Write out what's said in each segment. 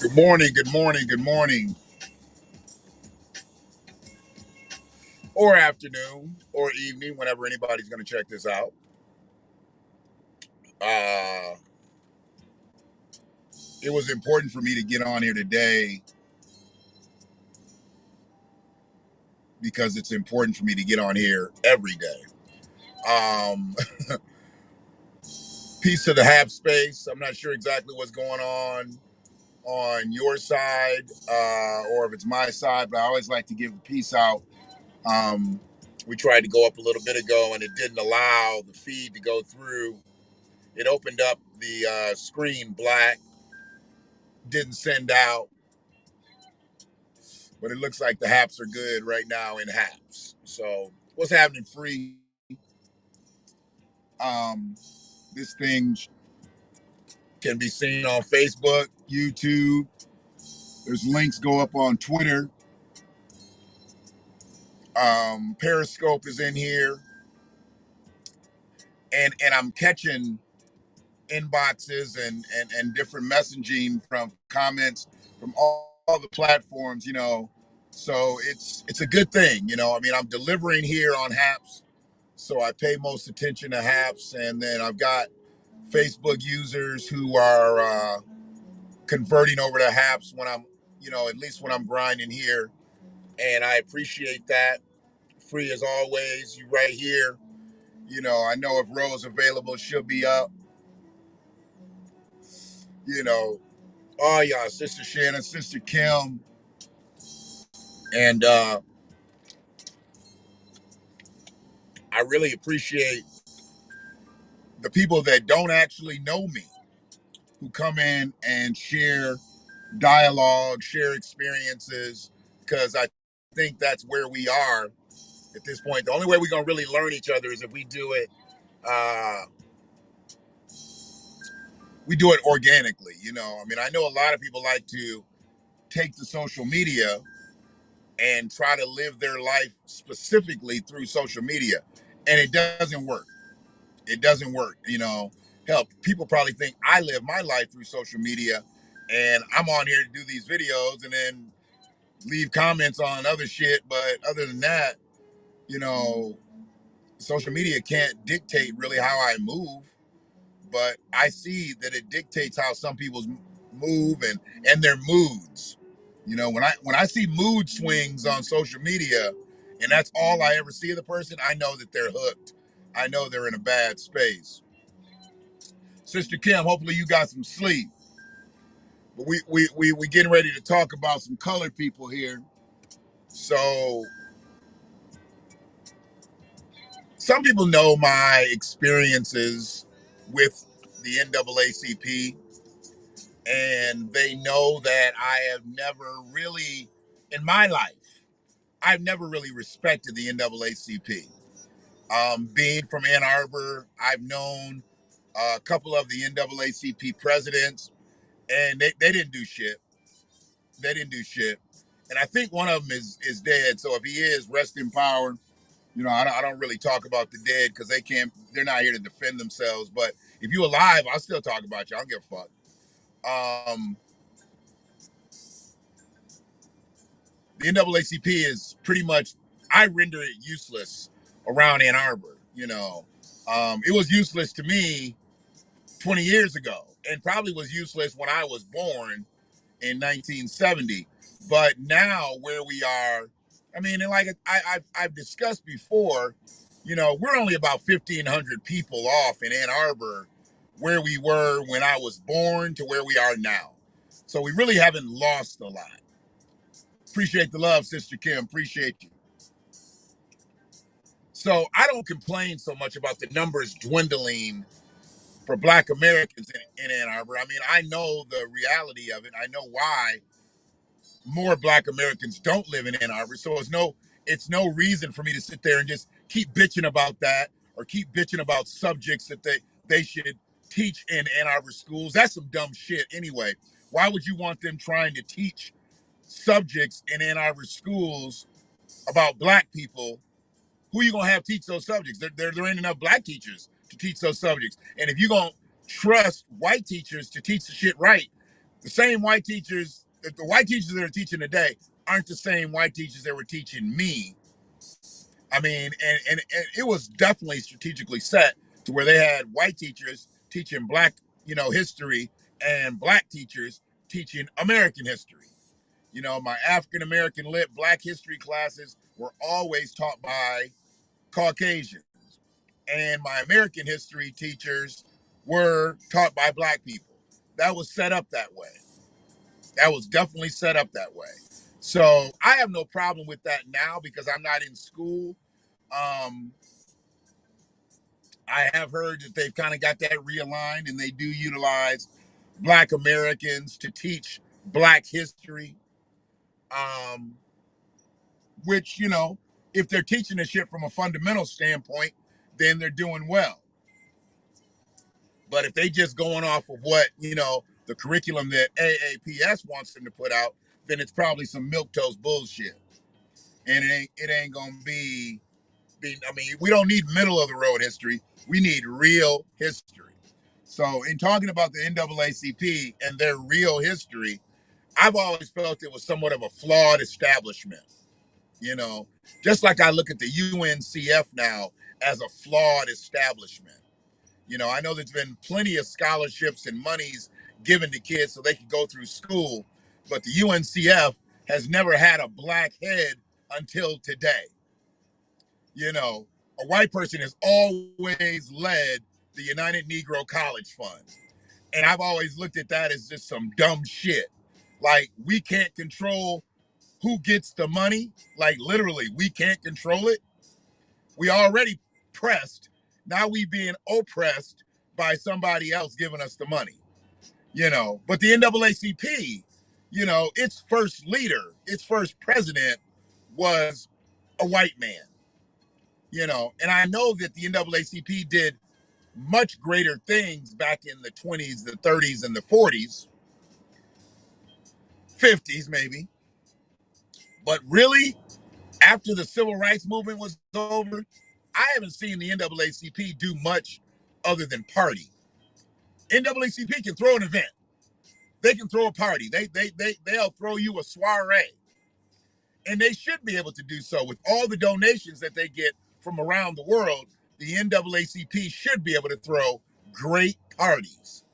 Good morning, good morning, good morning, or afternoon, or evening, whenever anybody's going to check this out. Uh, it was important for me to get on here today because it's important for me to get on here every day. Um, Piece of the half space. I'm not sure exactly what's going on your side or if it's my side, but I always like to give a piece out. Um, we tried to go up a little bit ago and it didn't allow the feed to go through. It opened up the screen black, didn't send out, but it looks like the haps are good right now in haps. So what's happening, free? Um, this thing can be seen on Facebook, YouTube. There's links go up on Twitter. Periscope is in here, and I'm catching inboxes and different messaging from comments from all the platforms. So it's a good thing. I mean, I'm delivering here on haps, so I pay most attention to haps, and then I've got Facebook users who are converting over to haps when I'm, at least when I'm grinding here, and I appreciate that. Free as always, you right here. I know if Rose available, she'll be up. You know, oh yeah, Sister Shannon, Sister Kim, and I really appreciate the people that don't actually know me who come in and share dialogue, share experiences, because I think that's where we are at this point. The only way we're gonna really learn each other is if we do it. Uh, we do it organically. I mean, I know a lot of people like to take to social media and try to live their life specifically through social media, and it doesn't work. It doesn't work. Hell, people probably think I live my life through social media, and I'm on here to do these videos and then leave comments on other shit. But other than that, you know, social media can't dictate really how I move. But I see that it dictates how some people move and their moods. When I see mood swings on social media, and that's all I ever see of the person, I know that they're hooked. I know they're in a bad space. Sister Kim, hopefully you got some sleep. But we getting ready to talk about some colored people here. So some people know my experiences with the NAACP, and they know that I have never really, in my life, I've never really respected the NAACP. Being from Ann Arbor, I've known a couple of the NAACP presidents, and they didn't do shit. They didn't do shit. And I think one of them is dead. So if he is, rest in power. I don't really talk about the dead because they're not here to defend themselves. But if you alive, I'll still talk about you. I don't give a fuck. Um, the NAACP is pretty much, I render it useless around Ann Arbor. It was useless to me 20 years ago, and probably was useless when I was born in 1970. But now where we are, I mean, and like I've discussed before, we're only about 1,500 people off in Ann Arbor where we were when I was born to where we are now. So we really haven't lost a lot. Appreciate the love, Sister Kim. Appreciate you. So I don't complain so much about the numbers dwindling for Black Americans in Ann Arbor. I mean, I know the reality of it. I know why more Black Americans don't live in Ann Arbor. So it's no reason for me to sit there and just keep bitching about that or keep bitching about subjects that they should teach in Ann Arbor schools. That's some dumb shit anyway. Why would you want them trying to teach subjects in Ann Arbor schools about Black people? Who are you gonna have teach those subjects? There ain't enough Black teachers to teach those subjects. And if you're gonna trust white teachers to teach the shit right, The same white teachers, the white teachers that are teaching today aren't the same white teachers that were teaching me. I mean, and it was definitely strategically set to where they had white teachers teaching black, history, and black teachers teaching American history. My African American lit black history classes were always taught by Caucasians, and my American history teachers were taught by black people. That was set up that way. That was definitely set up that way. So I have no problem with that now because I'm not in school. Um, I have heard that they've kind of got that realigned and they do utilize black Americans to teach black history. Um, which, if they're teaching the shit from a fundamental standpoint, then they're doing well. But if they just going off of what, the curriculum that AAPS wants them to put out, then it's probably some milquetoast bullshit. And it ain't gonna I mean, we don't need middle of the road history. We need real history. So in talking about the NAACP and their real history, I've always felt it was somewhat of a flawed establishment. You know, just like I look at the UNCF now as a flawed establishment. I know there's been plenty of scholarships and monies given to kids so they can go through school, but the UNCF has never had a black head until today. A white person has always led the United Negro College Fund. And I've always looked at that as just some dumb shit. Like, we can't control who gets the money. Like, literally, we can't control it. We already pressed. Now we being oppressed by somebody else giving us the money. But the NAACP, its first leader, its first president was a white man. And I know that the NAACP did much greater things back in the 20s, the 30s, and the 40s, 50s maybe. But really, after the civil rights movement was over, I haven't seen the NAACP do much other than party. NAACP can throw an event. They can throw a party. They'll throw you a soiree. And they should be able to do so with all the donations that they get from around the world. The NAACP should be able to throw great parties.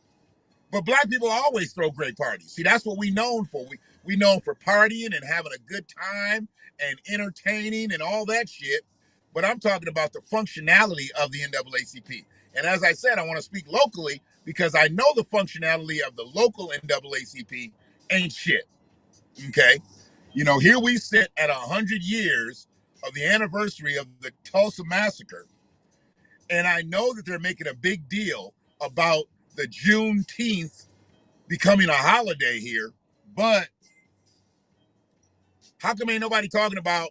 But black people always throw great parties. See, that's what we known for. We known for partying and having a good time and entertaining and all that shit. But I'm talking about the functionality of the NAACP. And as I said, I want to speak locally because I know the functionality of the local NAACP ain't shit. Okay? Here we sit at 100 years of the anniversary of the Tulsa Massacre. And I know that they're making a big deal about the Juneteenth becoming a holiday here, but how come ain't nobody talking about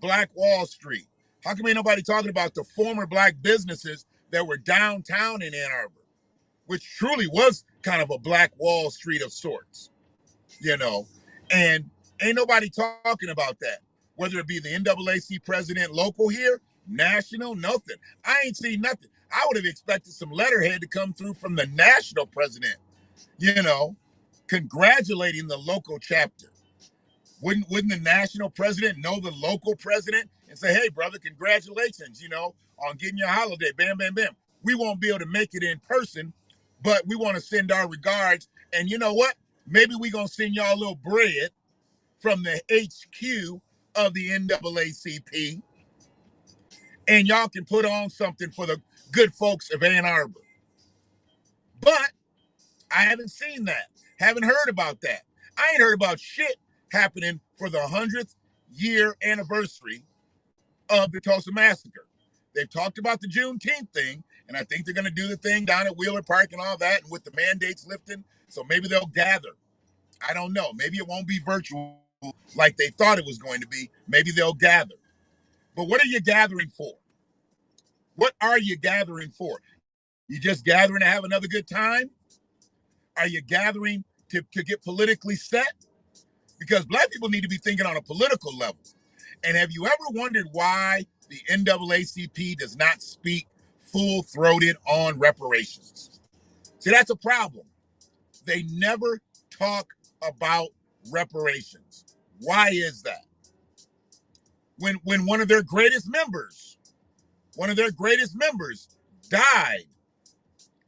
Black Wall Street? How come ain't nobody talking about the former black businesses that were downtown in Ann Arbor, which truly was kind of a Black Wall Street of sorts, And ain't nobody talking about that, whether it be the NAACP president local here, national, nothing. I ain't seen nothing. I would have expected some letterhead to come through from the national president, congratulating the local chapter. Wouldn't the national president know the local president and say, hey, brother, congratulations, on getting your holiday, bam, bam, bam. We won't be able to make it in person, but we want to send our regards. And you know what? Maybe we're going to send y'all a little bread from the HQ of the NAACP, and y'all can put on something for the good folks of Ann Arbor. But I haven't seen that. Haven't heard about that. I ain't heard about shit happening for the 100th year anniversary of the Tulsa Massacre. They've talked about the Juneteenth thing, and I think they're going to do the thing down at Wheeler Park and all that, and with the mandates lifting, so maybe they'll gather. I don't know. Maybe it won't be virtual like they thought it was going to be. Maybe they'll gather. But what are you gathering for? What are you gathering for? You just gathering to have another good time? Are you gathering to get politically set? Because black people need to be thinking on a political level. And have you ever wondered why the NAACP does not speak full-throated on reparations? See, that's a problem. They never talk about reparations. Why is that? When one of their greatest members died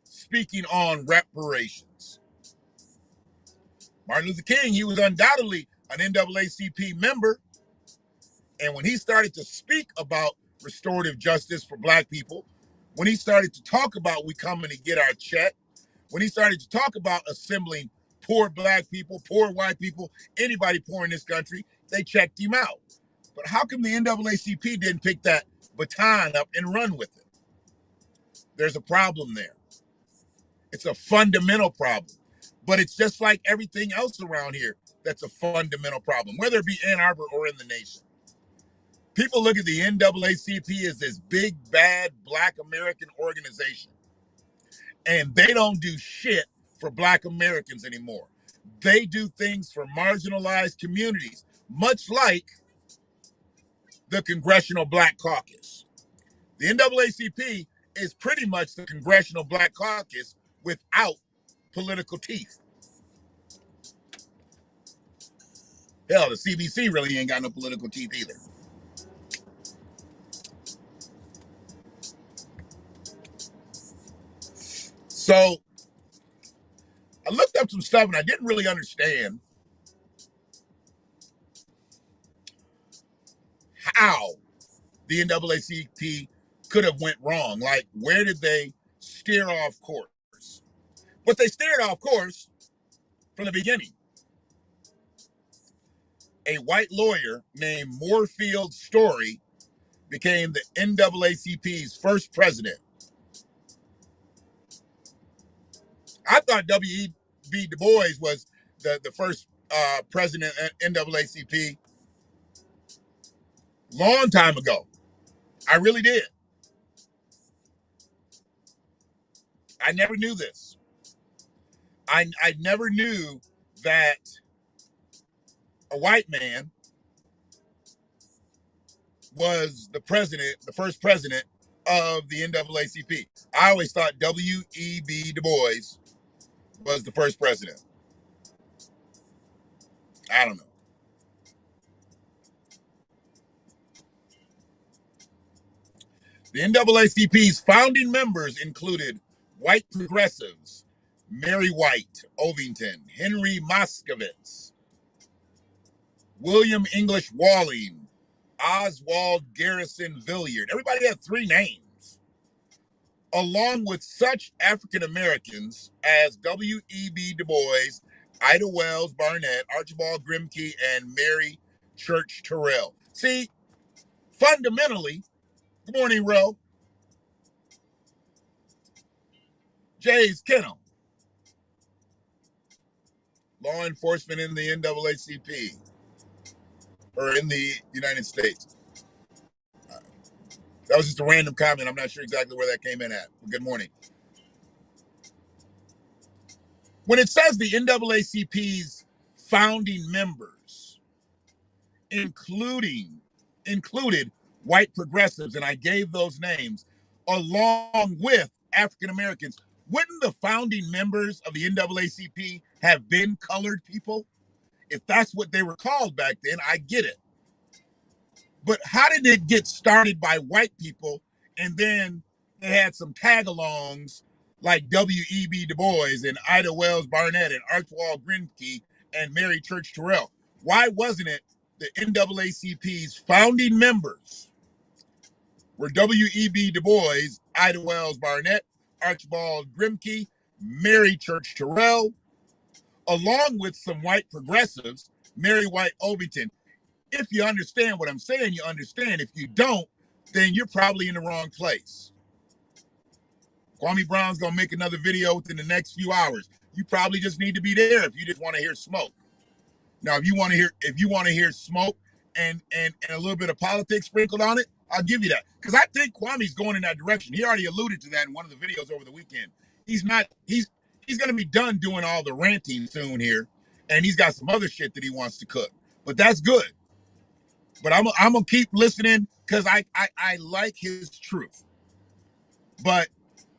speaking on reparations. Martin Luther King, he was undoubtedly an NAACP member, and when he started to speak about restorative justice for black people, when he started to talk about we coming to get our check, when he started to talk about assembling poor black people, poor white people, anybody poor in this country, they checked him out. But how come the NAACP didn't pick that baton up and run with it? There's a problem there. It's a fundamental problem. But it's just like everything else around here that's a fundamental problem, whether it be Ann Arbor or in the nation. People look at the NAACP as this big, bad black American organization, and they don't do shit for black Americans anymore. They do things for marginalized communities, much like the Congressional Black Caucus. The NAACP is pretty much the Congressional Black Caucus without political teeth. Hell, the CBC really ain't got no political teeth either. So I looked up some stuff and I didn't really understand how the NAACP could have went wrong. Like, where did they steer off course? But they steered off course from the beginning. A white lawyer named Moorfield Story became the NAACP's first president. I thought W.E.B. Du Bois was the first president at NAACP long time ago. I really did. I never knew this. I never knew that a white man was the president, the first president of the NAACP. I always thought W.E.B. Du Bois was the first president. I don't know. The NAACP's founding members included white progressives, Mary White Ovington, Henry Moskowitz, William English Walling, Oswald Garrison Villiard. Everybody had three names. Along with such African Americans as W.E.B. Du Bois, Ida Wells Barnett, Archibald Grimke, and Mary Church Terrell. See, fundamentally, good morning, Ro. Jay's Kennel. Law enforcement in the NAACP or in the United States. That was just a random comment. I'm not sure exactly where that came in at. Good morning. When it says the NAACP's founding members, included white progressives, and I gave those names, along with African Americans, wouldn't the founding members of the NAACP have been colored people? If that's what they were called back then, I get it. But how did it get started by white people and then they had some tag-alongs like W.E.B. Du Bois and Ida Wells Barnett and Archibald Grimke and Mary Church Terrell? Why wasn't it the NAACP's founding members were W.E.B. Du Bois, Ida Wells Barnett, Archibald Grimke, Mary Church Terrell, along with some white progressives, Mary White Ovington? If you understand what I'm saying, you understand. If you don't, then you're probably in the wrong place. Kwame Brown's gonna make another video within the next few hours. You probably just need to be there if you just want to hear smoke. Now, if you want to hear smoke and a little bit of politics sprinkled on it, I'll give you that. Because I think Kwame's going in that direction. He already alluded to that in one of the videos over the weekend. He's gonna be done doing all the ranting soon here, and he's got some other shit that he wants to cook. But that's good. But I'm gonna keep listening because I like his truth. But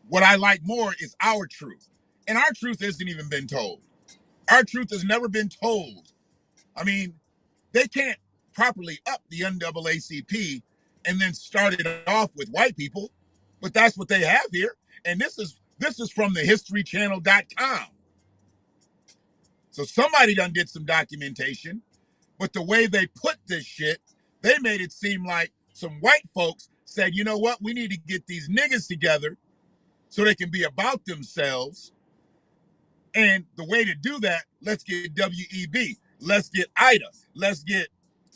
what I like more is our truth, and our truth hasn't even been told. Our truth has never been told. I mean, they can't properly up the NAACP and then start it off with white people, but that's what they have here. And this is from the historychannel.com. So somebody done did some documentation, but the way they put this shit, they made it seem like some white folks said, you know what, we need to get these niggas together so they can be about themselves. And the way to do that, let's get WEB, let's get Ida, let's get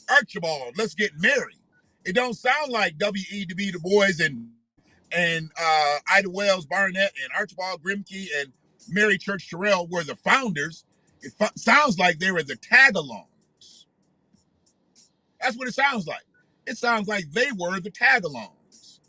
Archibald, let's get Mary. It don't sound like W.E.B. Du Bois and Ida Wells Barnett and Archibald Grimke and Mary Church Terrell were the founders. It sounds like they were the tag-alongs. That's what it sounds like. It sounds like they were the tag-alongs.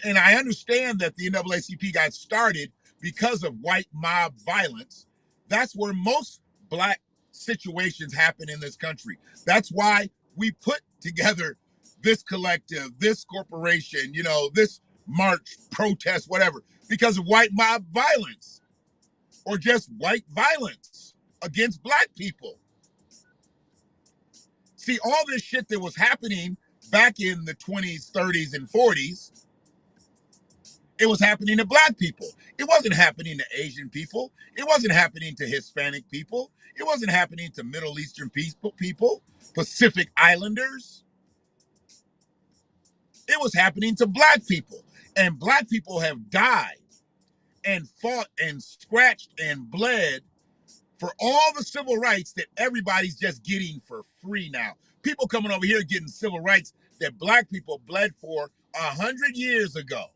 And I understand that the NAACP got started because of white mob violence. That's where most black situations happen in this country. That's why we put together this collective, this corporation, you know, this march, protest, whatever, because of white mob violence or just white violence against black people. See, all this shit that was happening back in the 20s, 30s, and 40s, it was happening to black people. It wasn't happening to Asian people. It wasn't happening to Hispanic people. It wasn't happening to Middle Eastern people, Pacific Islanders. It was happening to black people. And black people have died and fought and scratched and bled for all the civil rights that everybody's just getting for free now. People coming over here getting civil rights that black people bled for 100 years ago.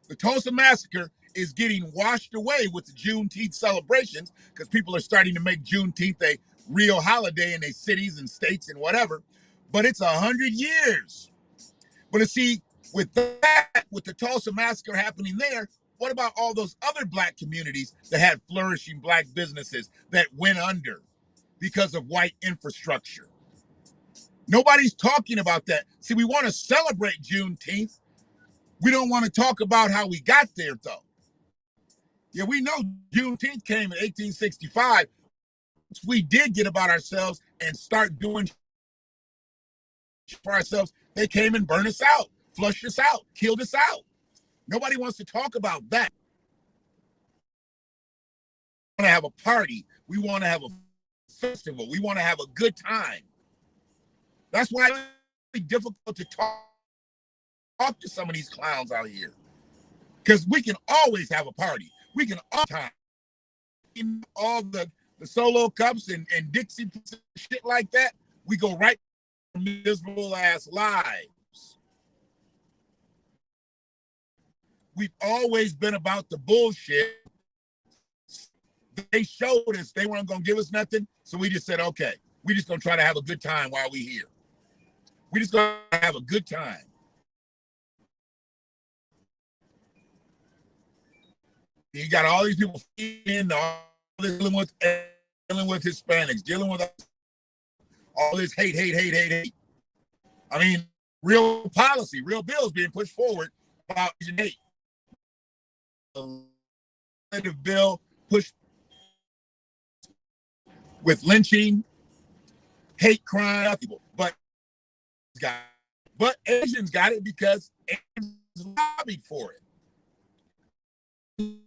The Tulsa Massacre is getting washed away with the Juneteenth celebrations because people are starting to make Juneteenth a real holiday in their cities and states and whatever. But it's 100 years. But to see, with that, with the Tulsa Massacre happening there, what about all those other black communities that had flourishing black businesses that went under because of white infrastructure? Nobody's talking about that. See, we want to celebrate Juneteenth. We don't want to talk about how we got there, though. Yeah, we know Juneteenth came in 1865. We did get about ourselves and start doing for ourselves. They came and burned us out, flushed us out, killed us out. Nobody wants to talk about that. We want to have a party. We want to have a festival. We want to have a good time. That's why it's really difficult to talk to some of these clowns out here. Because we can always have a party. We can all time. All the solo cups and Dixie shit like that, we go right to miserable ass lives. We've always been about the bullshit. They showed us they weren't going to give us nothing, so we just said, okay, we just going to try to have a good time while we're here. We just going to have a good time. You got all these people dealing with Hispanics, dealing with all this hate. I mean, real policy, real bills being pushed forward about Asian hate. A legislative bill pushed with lynching, hate crime, people, but Asians got it because Asians lobbied for it.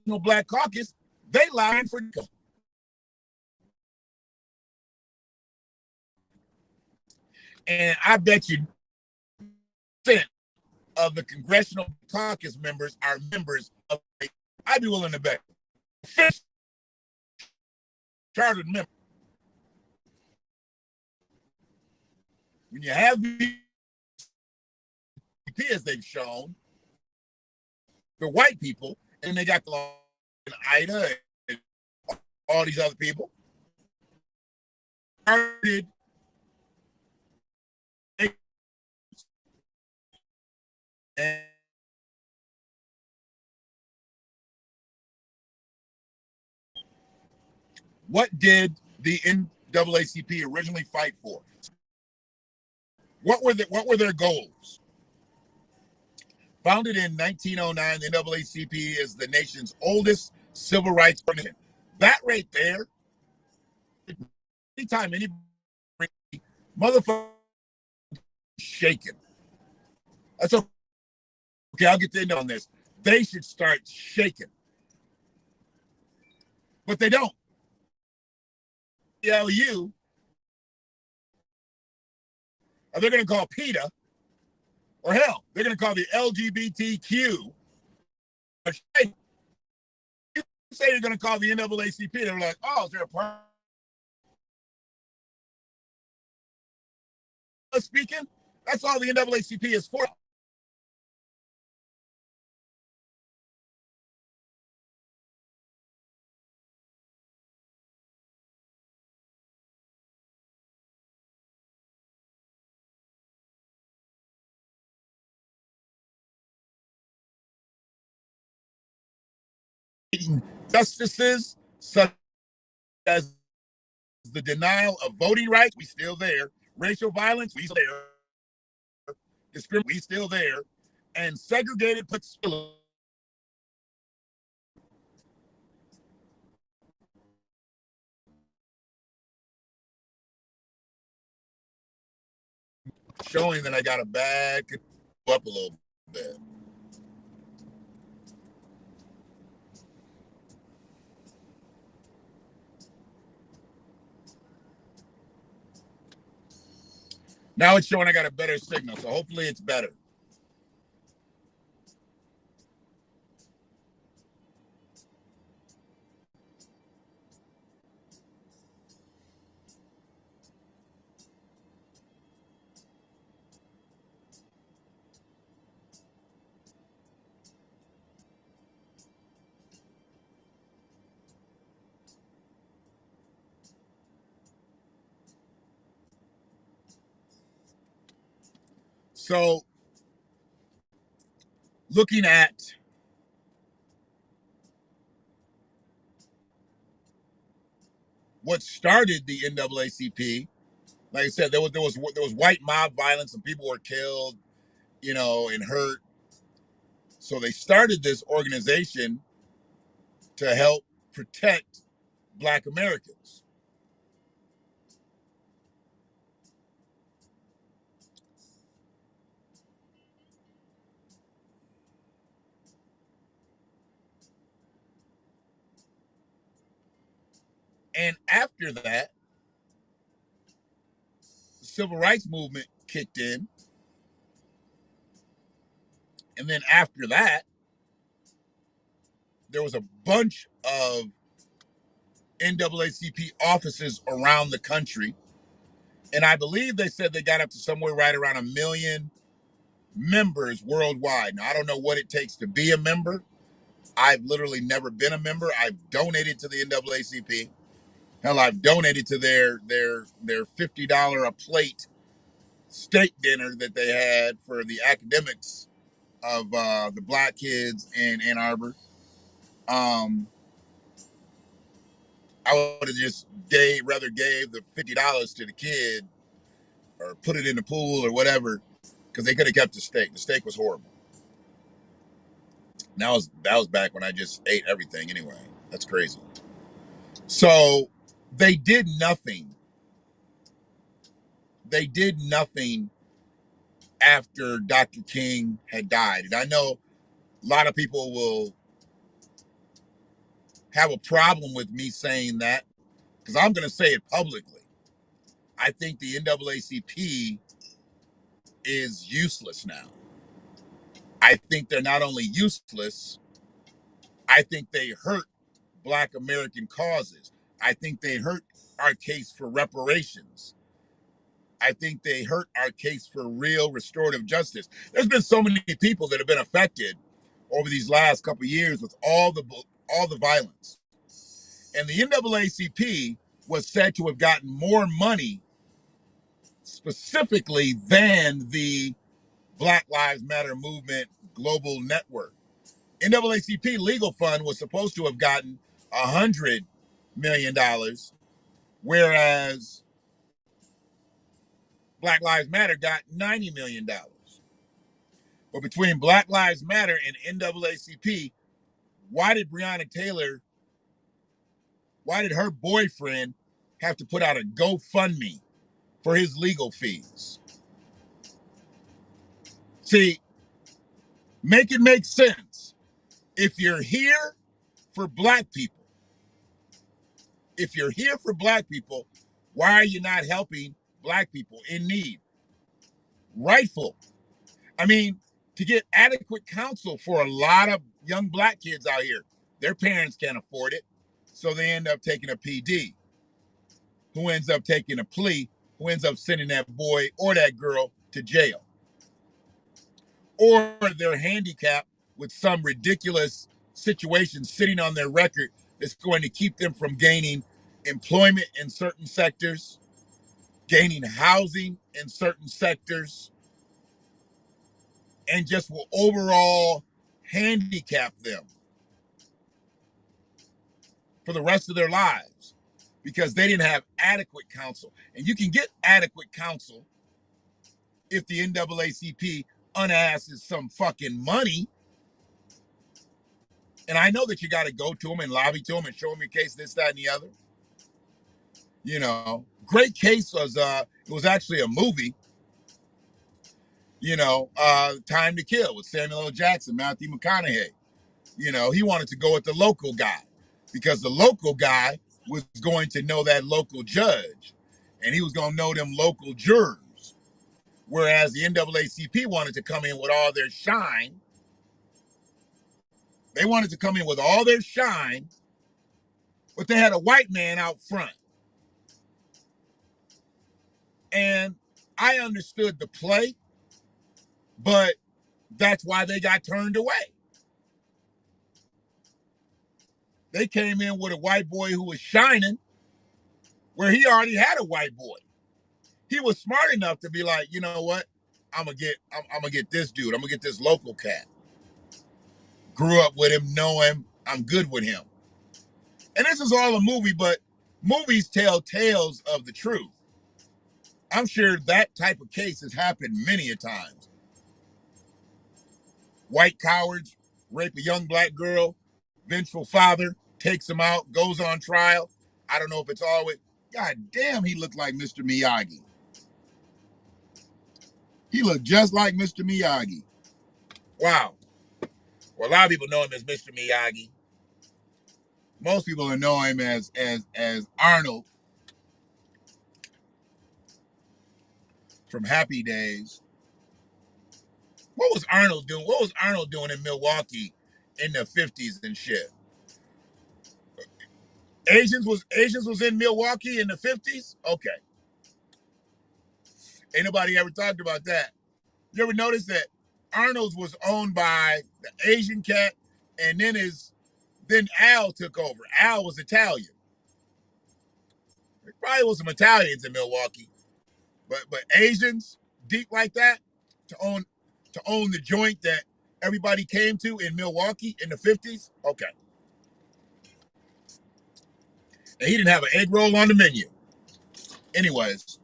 Black Caucus, they lied for it. And I bet you of the Congressional Caucus members are members of, I'd be willing to bet, chartered members. When you have these, as they've shown, the white people, and they got the Ida and all these other people, started and what did the NAACP originally fight for? What were their goals? Founded in 1909, the NAACP is the nation's oldest civil rights organization. That right there, anytime anybody motherfucker shaking, that's okay. I'll get to end on this. They should start shaking, but they don't. LU, or they're going to call PETA, or hell, they're going to call the LGBTQ. You say you're going to call the NAACP, they're like, oh, is there a part speaking? That's all the NAACP is for. Justices such as the denial of voting rights, we still there. Racial violence, we still there. Discrimination, we still there. And segregated facilities, showing that I got a bad up a little bit. Now it's showing I got a better signal, so hopefully it's better. So, looking at what started the NAACP, like I said, there was white mob violence and people were killed, and hurt. So they started this organization to help protect Black Americans. And after that, the civil rights movement kicked in. And then after that, there was a bunch of NAACP offices around the country. And I believe they said they got up to somewhere right around 1 million members worldwide. Now, I don't know what it takes to be a member. I've literally never been a member. I've donated to the NAACP. Hell, I've donated to their $50 a plate steak dinner that they had for the academics of the Black kids in Ann Arbor. I would have just rather gave the $50 to the kid or put it in the pool or whatever, because they could have kept the steak. The steak was horrible. That was back when I just ate everything anyway. That's crazy. So they did nothing. They did nothing after Dr. King had died. And I know a lot of people will have a problem with me saying that because I'm going to say it publicly. I think the NAACP is useless now. I think they're not only useless, I think they hurt Black American causes. I think they hurt our case for reparations. I think they hurt our case for real restorative justice. There's been so many people that have been affected over these last couple of years with all the violence. And the NAACP was said to have gotten more money specifically than the Black Lives Matter movement global network. NAACP legal fund was supposed to have gotten $100 million, whereas Black Lives Matter got $90 million. But between Black Lives Matter and NAACP, why did Breonna Taylor, why did her boyfriend have to put out a GoFundMe for his legal fees? See, make it make sense. If you're here for black people, if you're here for black people, why are you not helping black people in need? Rightful. I mean, to get adequate counsel for a lot of young black kids out here, their parents can't afford it. So they end up taking a PD, who ends up taking a plea, who ends up sending that boy or that girl to jail. Or they're handicapped with some ridiculous situation sitting on their record that's going to keep them from gaining employment in certain sectors, gaining housing in certain sectors, and just will overall handicap them for the rest of their lives because they didn't have adequate counsel. And you can get adequate counsel if the NAACP unasses some fucking money. And I know that you got to go to them and lobby to them and show them your case, this, that, and the other. You know, great case was it was actually a movie. You know, Time to Kill with Samuel L. Jackson, Matthew McConaughey. You know, he wanted to go with the local guy because the local guy was going to know that local judge, and he was going to know them local jurors. Whereas the NAACP wanted to come in with all their shine. They wanted to come in with all their shine, but they had a white man out front. And I understood the play, but that's why they got turned away. They came in with a white boy who was shining where he already had a white boy. He was smart enough to be like, you know what? I'm gonna get this dude. I'm gonna get this local cat. Grew up with him, know him. I'm good with him. And this is all a movie, but movies tell tales of the truth. I'm sure that type of case has happened many a times. White cowards rape a young black girl, vengeful father takes him out, goes on trial. I don't know if it's always. God damn, he looked like Mr. Miyagi. He looked just like Mr. Miyagi. Wow. Well, a lot of people know him as Mr. Miyagi. Most people know him as Arnold from Happy Days. What was Arnold doing? What was Arnold doing in Milwaukee in the 50s and shit? Asians was in Milwaukee in the 50s? Okay. Ain't nobody ever talked about that. You ever notice that Arnold's was owned by the Asian cat, and then Al took over. Al was Italian. There probably was some Italians in Milwaukee, but Asians deep like that to own the joint that everybody came to in Milwaukee in the 50s. Okay, and he didn't have an egg roll on the menu. Anyways,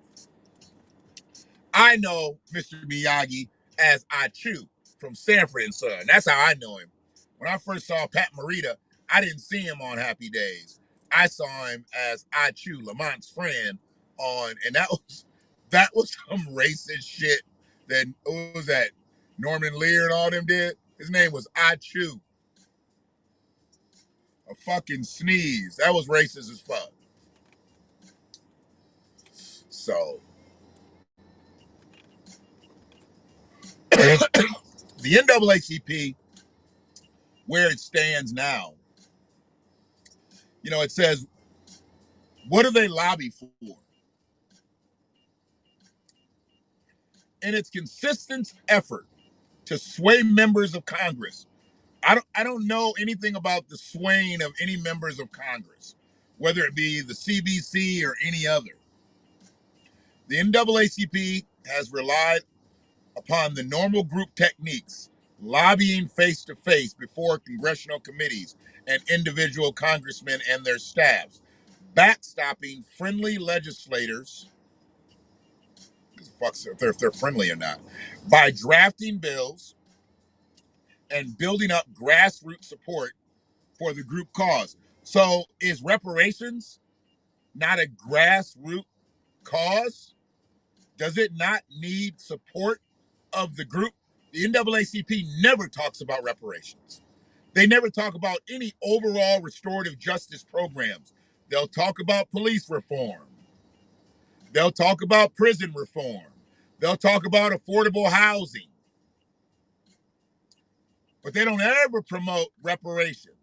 I know Mr. Miyagi as I Chew from Sanford and Son. That's how I know him. When I first saw Pat Morita, I didn't see him on Happy Days. I saw him as I Chew, Lamont's friend and that was some racist shit that what was that Norman Lear and all them did. His name was I Chew. A fucking sneeze. That was racist as fuck. So the NAACP, where it stands now, it says, what do they lobby for? In its consistent effort to sway members of Congress. I don't know anything about the swaying of any members of Congress, whether it be the CBC or any other. The NAACP has relied upon the normal group techniques, lobbying face to face before congressional committees and individual congressmen and their staffs, backstopping friendly legislators, if they're friendly or not, by drafting bills, and building up grassroots support for the group cause. So is reparations not a grassroots cause? Does it not need support of the group? The NAACP never talks about reparations. They never talk about any overall restorative justice programs. They'll talk about police reform. They'll talk about prison reform. They'll talk about affordable housing. But they don't ever promote reparations.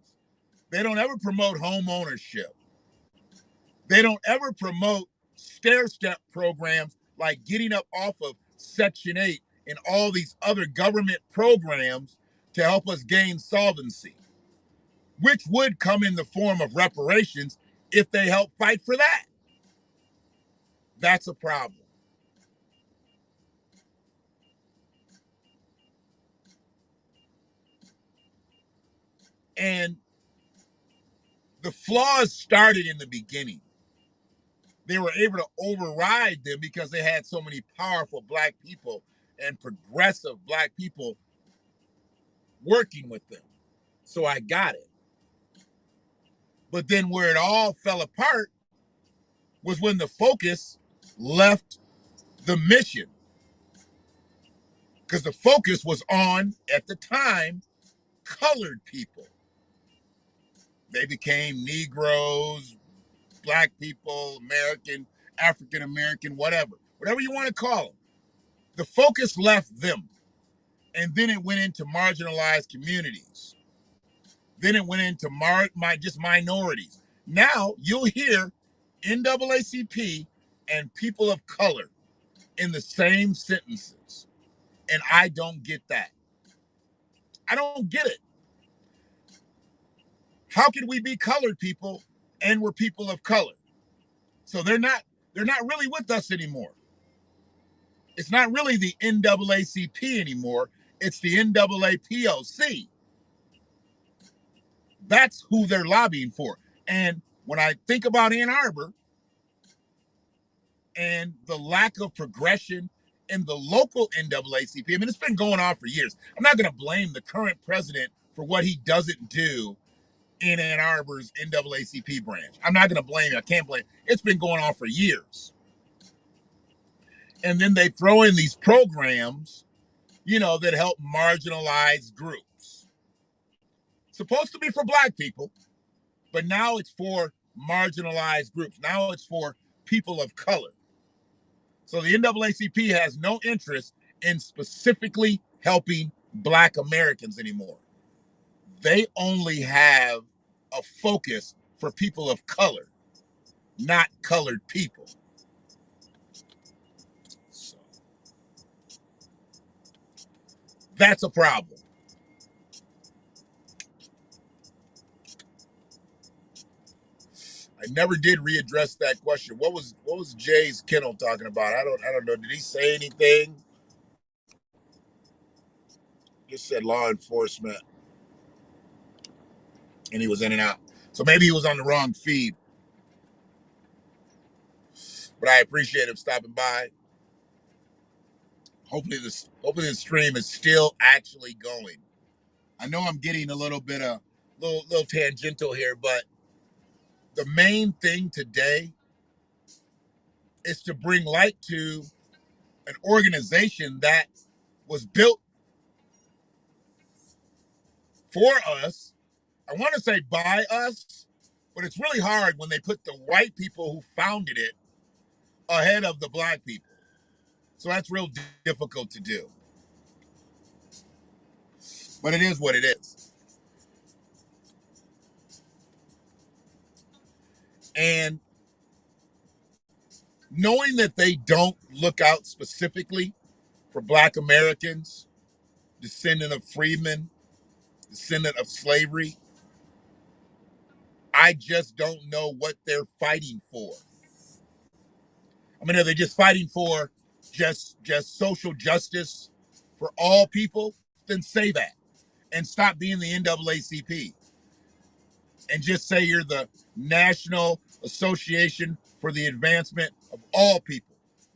They don't ever promote home ownership. They don't ever promote stair-step programs like getting up off of Section 8 and all these other government programs to help us gain solvency, which would come in the form of reparations if they help fight for that. That's a problem. And the flaws started in the beginning. They were able to override them because they had so many powerful Black people and progressive Black people working with them. So I got it. But then where it all fell apart was when the focus left the mission. Because the focus was on, at the time, colored people. They became Negroes, Black people, American, African American, whatever you want to call them. The focus left them. And then it went into marginalized communities. Then it went into just minorities. Now you'll hear NAACP and people of color in the same sentences. And I don't get that. I don't get it. How can we be colored people and we're people of color? So they're not really with us anymore. It's not really the NAACP anymore. It's the NAAPOC. That's who they're lobbying for. And when I think about Ann Arbor and the lack of progression in the local NAACP, I mean, it's been going on for years. I'm not going to blame the current president for what he doesn't do in Ann Arbor's NAACP branch. I'm not going to blame it. I can't blame it. It's been going on for years. And then they throw in these programs, that help marginalized groups. Supposed to be for Black people, but now it's for marginalized groups. Now it's for people of color. So the NAACP has no interest in specifically helping Black Americans anymore. They only have a focus for people of color, not colored people. So that's a problem. I never did readdress that question. What was Jay's Kennel talking about? I don't know. Did he say anything? Just said law enforcement, and he was in and out. So maybe he was on the wrong feed. But I appreciate him stopping by. Hopefully the stream is still actually going. I know I'm getting a little bit of little tangential here, but the main thing today is to bring light to an organization that was built for us. I want to say by us, but it's really hard when they put the white people who founded it ahead of the Black people. So that's real difficult to do. But it is what it is. And knowing that they don't look out specifically for Black Americans, descendant of freedmen, descendant of slavery, I just don't know what they're fighting for. I mean, are they just fighting for just social justice for all people? Then say that and stop being the NAACP and just say you're the National Association for the Advancement of All People.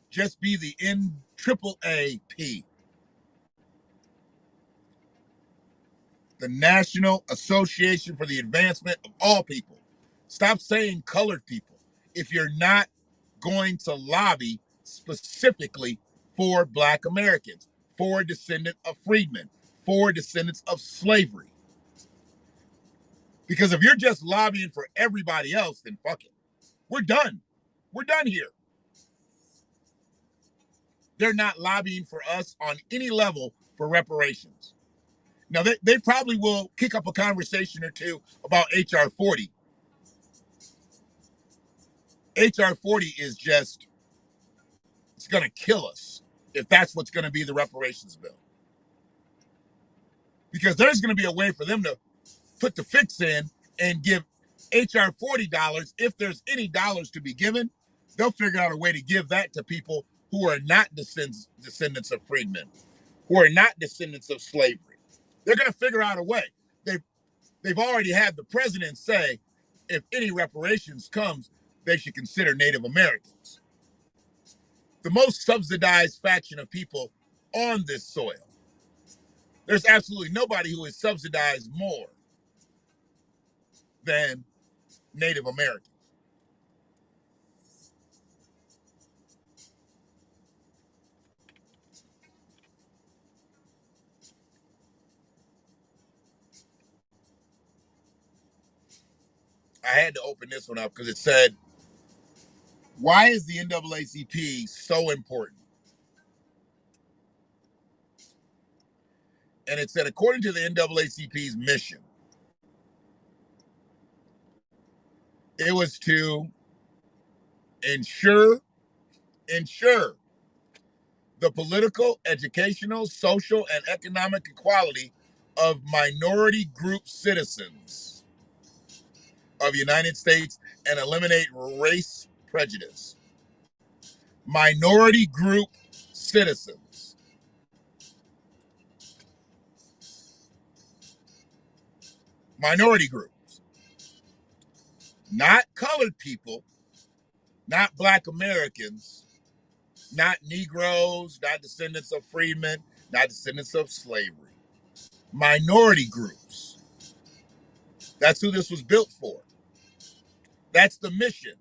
Just be the NAAAP. The National Association for the Advancement of All People. Stop saying colored people if you're not going to lobby specifically for Black Americans, for descendants of freedmen, for descendants of slavery. Because if you're just lobbying for everybody else, then fuck it. We're done. We're done here. They're not lobbying for us on any level for reparations. Now, they probably will kick up a conversation or two about HR 40. HR 40 is just, it's going to kill us if that's what's going to be the reparations bill. Because there's going to be a way for them to put the fix in and give HR $40. If there's any dollars to be given, they'll figure out a way to give that to people who are not descendants of freedmen, who are not descendants of slavery. They're going to figure out a way. They've already had the president say, if any reparations comes, they should consider Native Americans. The most subsidized faction of people on this soil. There's absolutely nobody who is subsidized more than Native Americans. I had to open this one up because it said, why is the NAACP so important? And it said, according to the NAACP's mission, it was to ensure the political, educational, social, and economic equality of minority group citizens of the United States and eliminate race prejudice. Minority group citizens. Minority groups. Not colored people, not Black Americans, not Negroes, not descendants of freedmen, not descendants of slavery. Minority groups. That's who this was built for. That's the mission.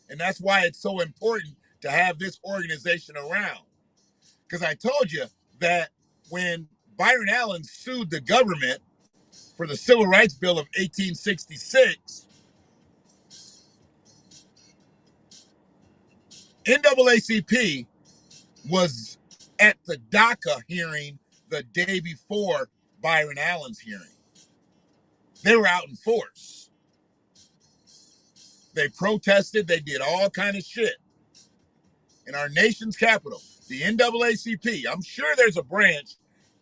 And that's why it's so important to have this organization around. Because I told you that when Byron Allen sued the government for the Civil Rights Bill of 1866, NAACP was at the DACA hearing the day before Byron Allen's hearing. They were out in force. They protested. They did all kind of shit. In our nation's capital, the NAACP, I'm sure there's a branch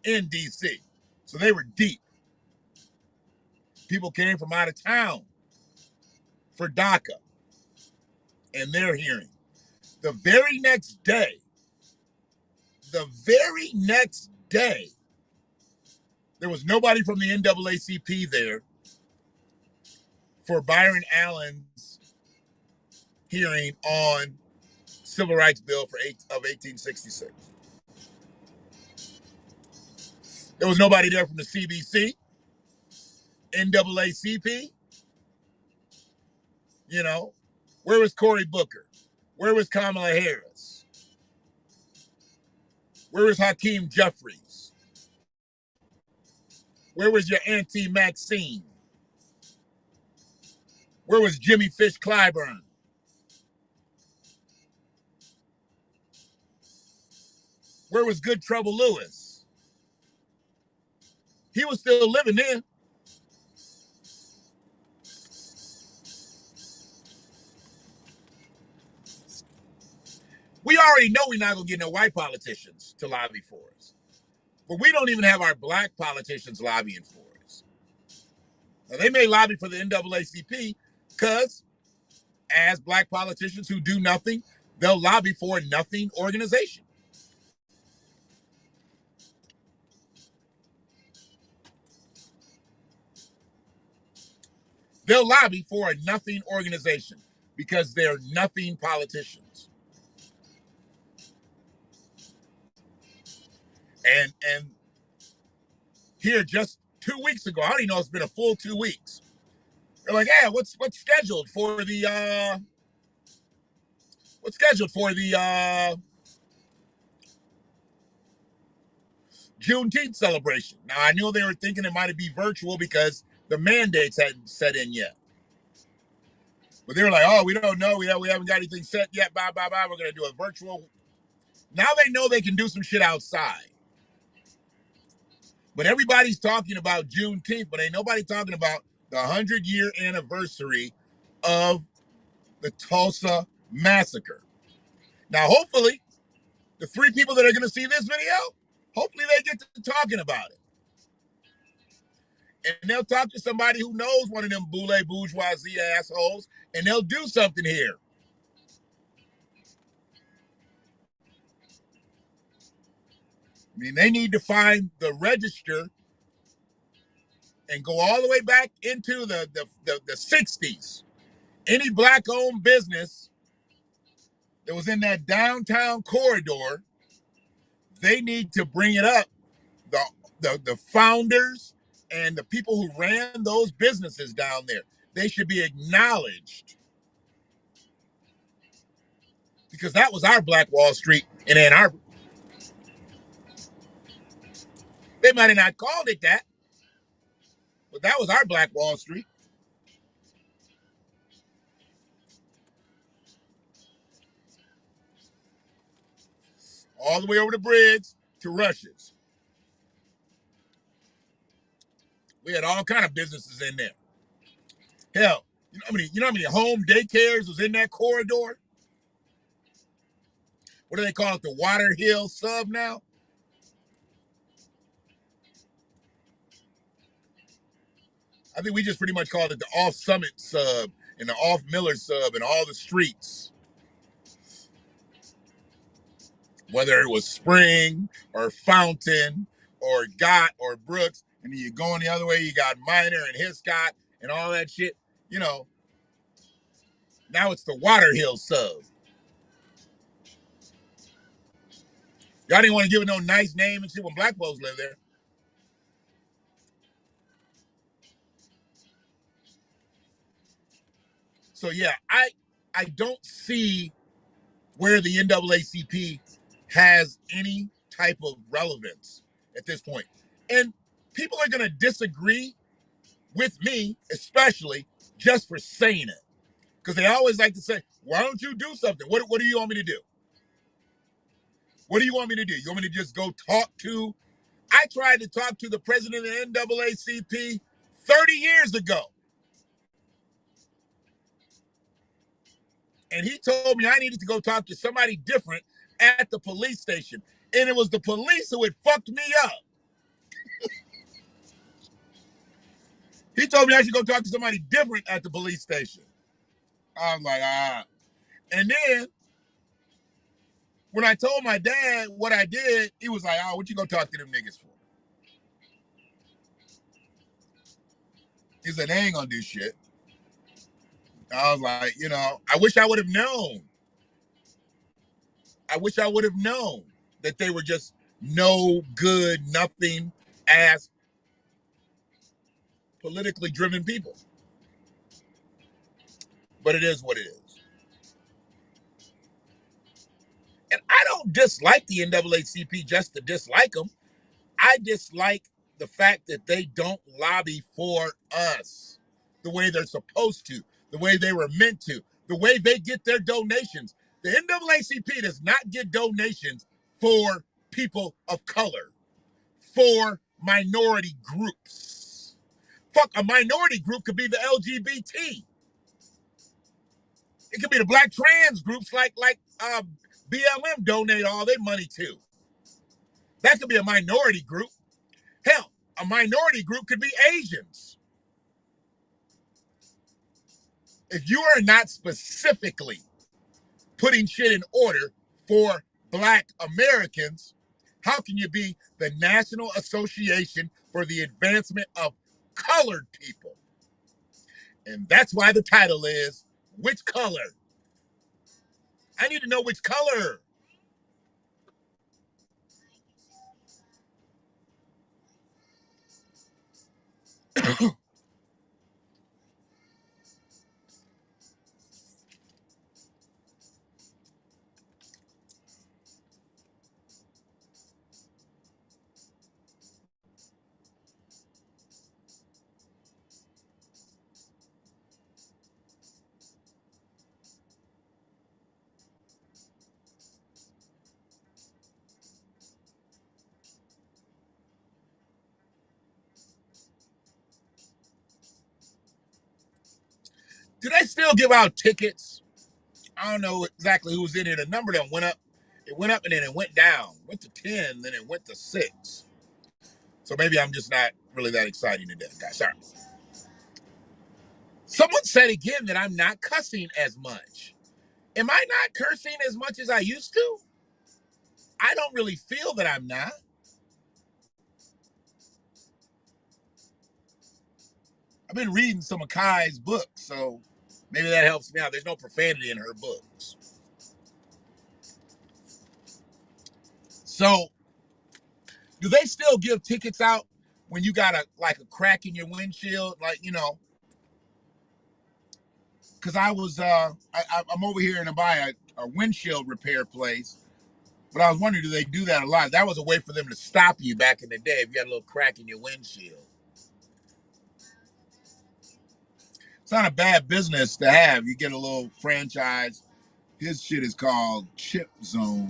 in D.C. So they were deep. People came from out of town for DACA and their hearing. The very next day, there was nobody from the NAACP there for Byron Allen's hearing on Civil Rights Bill of 1866. There was nobody there from the CBC, NAACP. You know, where was Cory Booker? Where was Kamala Harris? Where was Hakeem Jeffries? Where was your Auntie Maxine? Where was Jimmy Fish Clyburn? Where was Good Trouble Lewis? He was still living then. We already know we're not going to get no white politicians to lobby for us. But we don't even have our Black politicians lobbying for us. Now, they may lobby for the NAACP because as Black politicians who do nothing, they'll lobby for a nothing organization. They'll lobby for a nothing organization because they're nothing politicians. And here, just 2 weeks ago. I don't even know, it's been a full 2 weeks. They're like, yeah, what's scheduled for the Juneteenth celebration. Now I knew they were thinking it might be virtual because the mandates hadn't set in yet. But they were like, oh, we don't know. We haven't got anything set yet. Bye, bye, bye. We're going to do a virtual. Now they know they can do some shit outside. But everybody's talking about Juneteenth, but ain't nobody talking about the 100-year anniversary of the Tulsa massacre. Now, hopefully, the 3 people that are going to see this video, hopefully they get to talking about it. And they'll talk to somebody who knows one of them boule bourgeoisie assholes, and they'll do something here. I mean, they need to find the register and go all the way back into the 60s. Any black-owned business that was in that downtown corridor, they need to bring it up. The founders and the people who ran those businesses down there, they should be acknowledged. Because that was our Black Wall Street in Ann Arbor. They might have not called it that, but that was our Black Wall Street. All the way over the bridge to Rush's. We had all kind of businesses in there. Hell, you know how many home daycares was in that corridor? What do they call it? The Water Hill sub now? I think we just pretty much called it the Off Summit sub and the Off Miller sub and all the streets. Whether it was Spring or Fountain or Gott or Brooks, and then you going the other way, you got Minor and Hiscott and all that shit. You know, now it's the Water Hill sub. Y'all didn't want to give it no nice name and shit when black folks lived there. So yeah, I don't see where the NAACP has any type of relevance at this point. And people are going to disagree with me, especially just for saying it. Because they always like to say, why don't you do something? What do you want me to do? What do you want me to do? You want me to just go talk to? I tried to talk to the president of the NAACP 30 years ago. And he told me I needed to go talk to somebody different at the police station. And it was the police who had fucked me up. He told me I should go talk to somebody different at the police station. I was like, ah. And then when I told my dad what I did, he was like, oh, what you gonna talk to them niggas for? He said, they ain't gonna do shit. I was like, I wish I would have known. I wish I would have known that they were just no good, nothing ass, politically driven people. But it is what it is. And I don't dislike the NAACP just to dislike them. I dislike the fact that they don't lobby for us the way they're supposed to, the way they were meant to, the way they get their donations. The NAACP does not get donations for people of color, for minority groups. Fuck, a minority group could be the LGBT. It could be the black trans groups like BLM donate all their money to. That could be a minority group. Hell, a minority group could be Asians. If you are not specifically putting shit in order for black Americans, how can you be the National Association for the Advancement of Colored People? And that's why the title is, which color? I need to know which color. Do they still give out tickets? I don't know exactly who's in it. The number that went up, it went up and then it went down. Went to 10, then it went to 6. So maybe I'm just not really that exciting today, guys. Sorry. Someone said again that I'm not cussing as much. Am I not cursing as much as I used to? I don't really feel that I'm not. I've been reading some of Kai's books, so maybe that helps me out. There's no profanity in her books. So, do they still give tickets out when you got a crack in your windshield? Like, because I'm over here to buy a windshield repair place, but I was wondering, do they do that a lot? That was a way for them to stop you back in the day if you had a little crack in your windshield. It's not a bad business to have. You get a little franchise. His shit is called Chip Zone.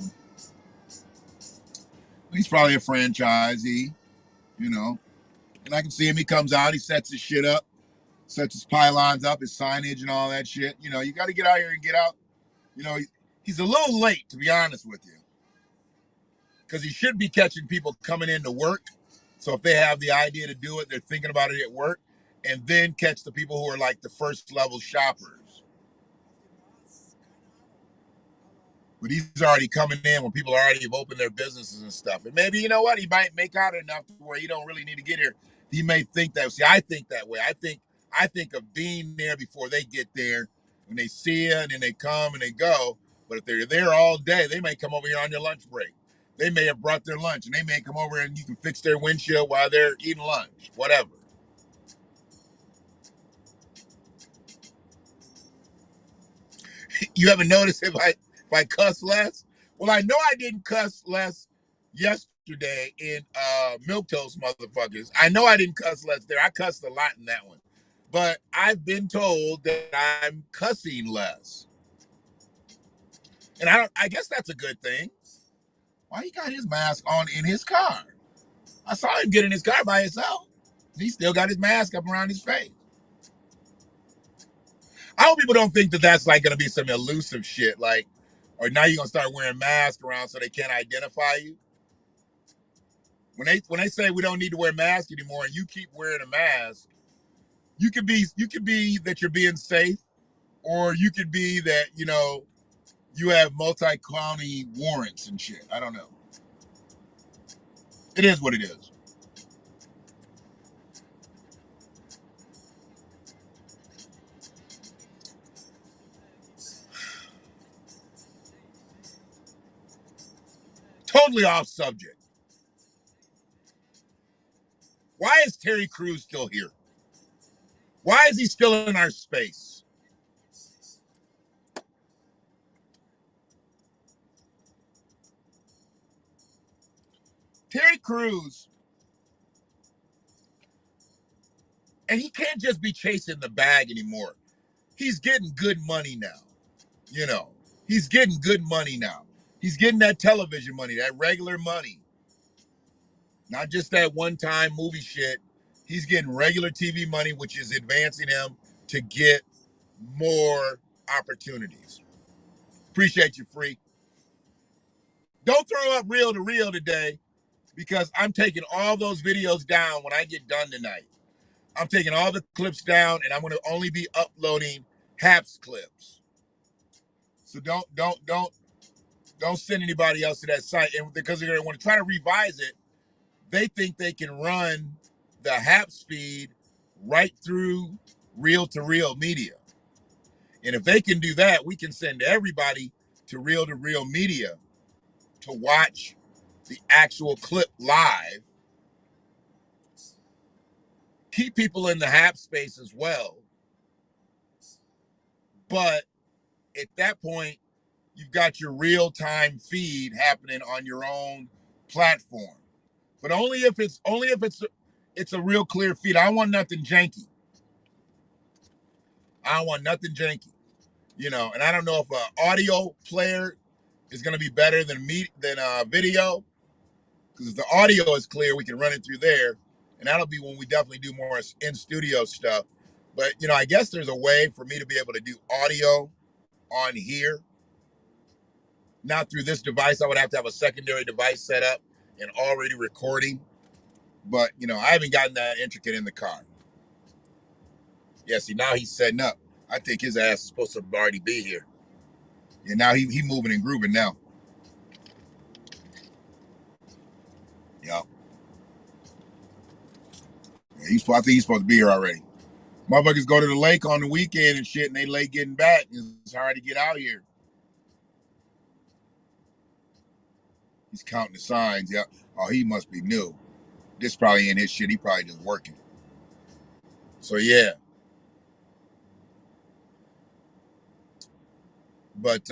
He's probably a franchisee, you know. And I can see him. He comes out, he sets his shit up, sets his pylons up, his signage and all that shit. You got to get out here and get out. He's a little late, to be honest with you, because he should be catching people coming into work. So if they have the idea to do it, they're thinking about it at work, and then catch the people who are like the first level shoppers. But he's already coming in when people already have opened their businesses and stuff. And maybe, you know what, he might make out enough to where he don't really need to get here. He may think that. See, I think that way. I think of being there before they get there, when they see you and then they come and they go. But if they're there all day, they may come over here on your lunch break. They may have brought their lunch and they may come over and you can fix their windshield while they're eating lunch, whatever. You haven't noticed if I cuss less? Well, I know I didn't cuss less yesterday in Milk Toast motherfuckers. I know I didn't cuss less there. I cussed a lot in that one. But I've been told that I'm cussing less. And I guess that's a good thing. Why he got his mask on in his car? I saw him get in his car by himself. He still got his mask up around his face. I hope people don't think that that's like going to be some elusive shit. Like, or now you're going to start wearing masks around so they can't identify you. When they say we don't need to wear masks anymore and you keep wearing a mask, you could be that you're being safe, or you could be that, you have multi-county warrants and shit. I don't know. It is what it is. Totally off subject. Why is Terry Crews still here? Why is he still in our space? Terry Crews, and he can't just be chasing the bag anymore. He's getting good money now. You know, he's getting good money now. He's getting that television money, that regular money, not just that one-time movie shit. He's getting regular TV money, which is advancing him to get more opportunities. Appreciate you, Free. Don't throw up reel to reel today, because I'm taking all those videos down when I get done tonight. I'm taking all the clips down, and I'm going to only be uploading Haps clips. So don't send anybody else to that site, and because they're going to want to try to revise it, they think they can run the Haps feed right through reel to reel media. And if they can do that, we can send everybody to reel media to watch the actual clip live. keep people in the hap space as well. But at that point, you've got your real-time feed happening on your own platform. But only if it's a real clear feed. I don't want nothing janky. I don't want nothing janky. And I don't know if an audio player is going to be better than video. Because if the audio is clear, we can run it through there, and that'll be when we definitely do more in studio stuff. But I guess there's a way for me to be able to do audio on here, not through this device. I would have to have a secondary device set up and already recording. But I haven't gotten that intricate in the car. Yeah, see, now he's setting up. I think his ass is supposed to already be here. And now he moving and grooving now. Yeah. I think he's supposed to be here already. Motherfuckers go to the lake on the weekend and shit, and they late getting back. It's hard to get out here. He's counting the signs. Yeah. Oh, he must be new. This probably ain't his shit. He probably just working. So yeah. But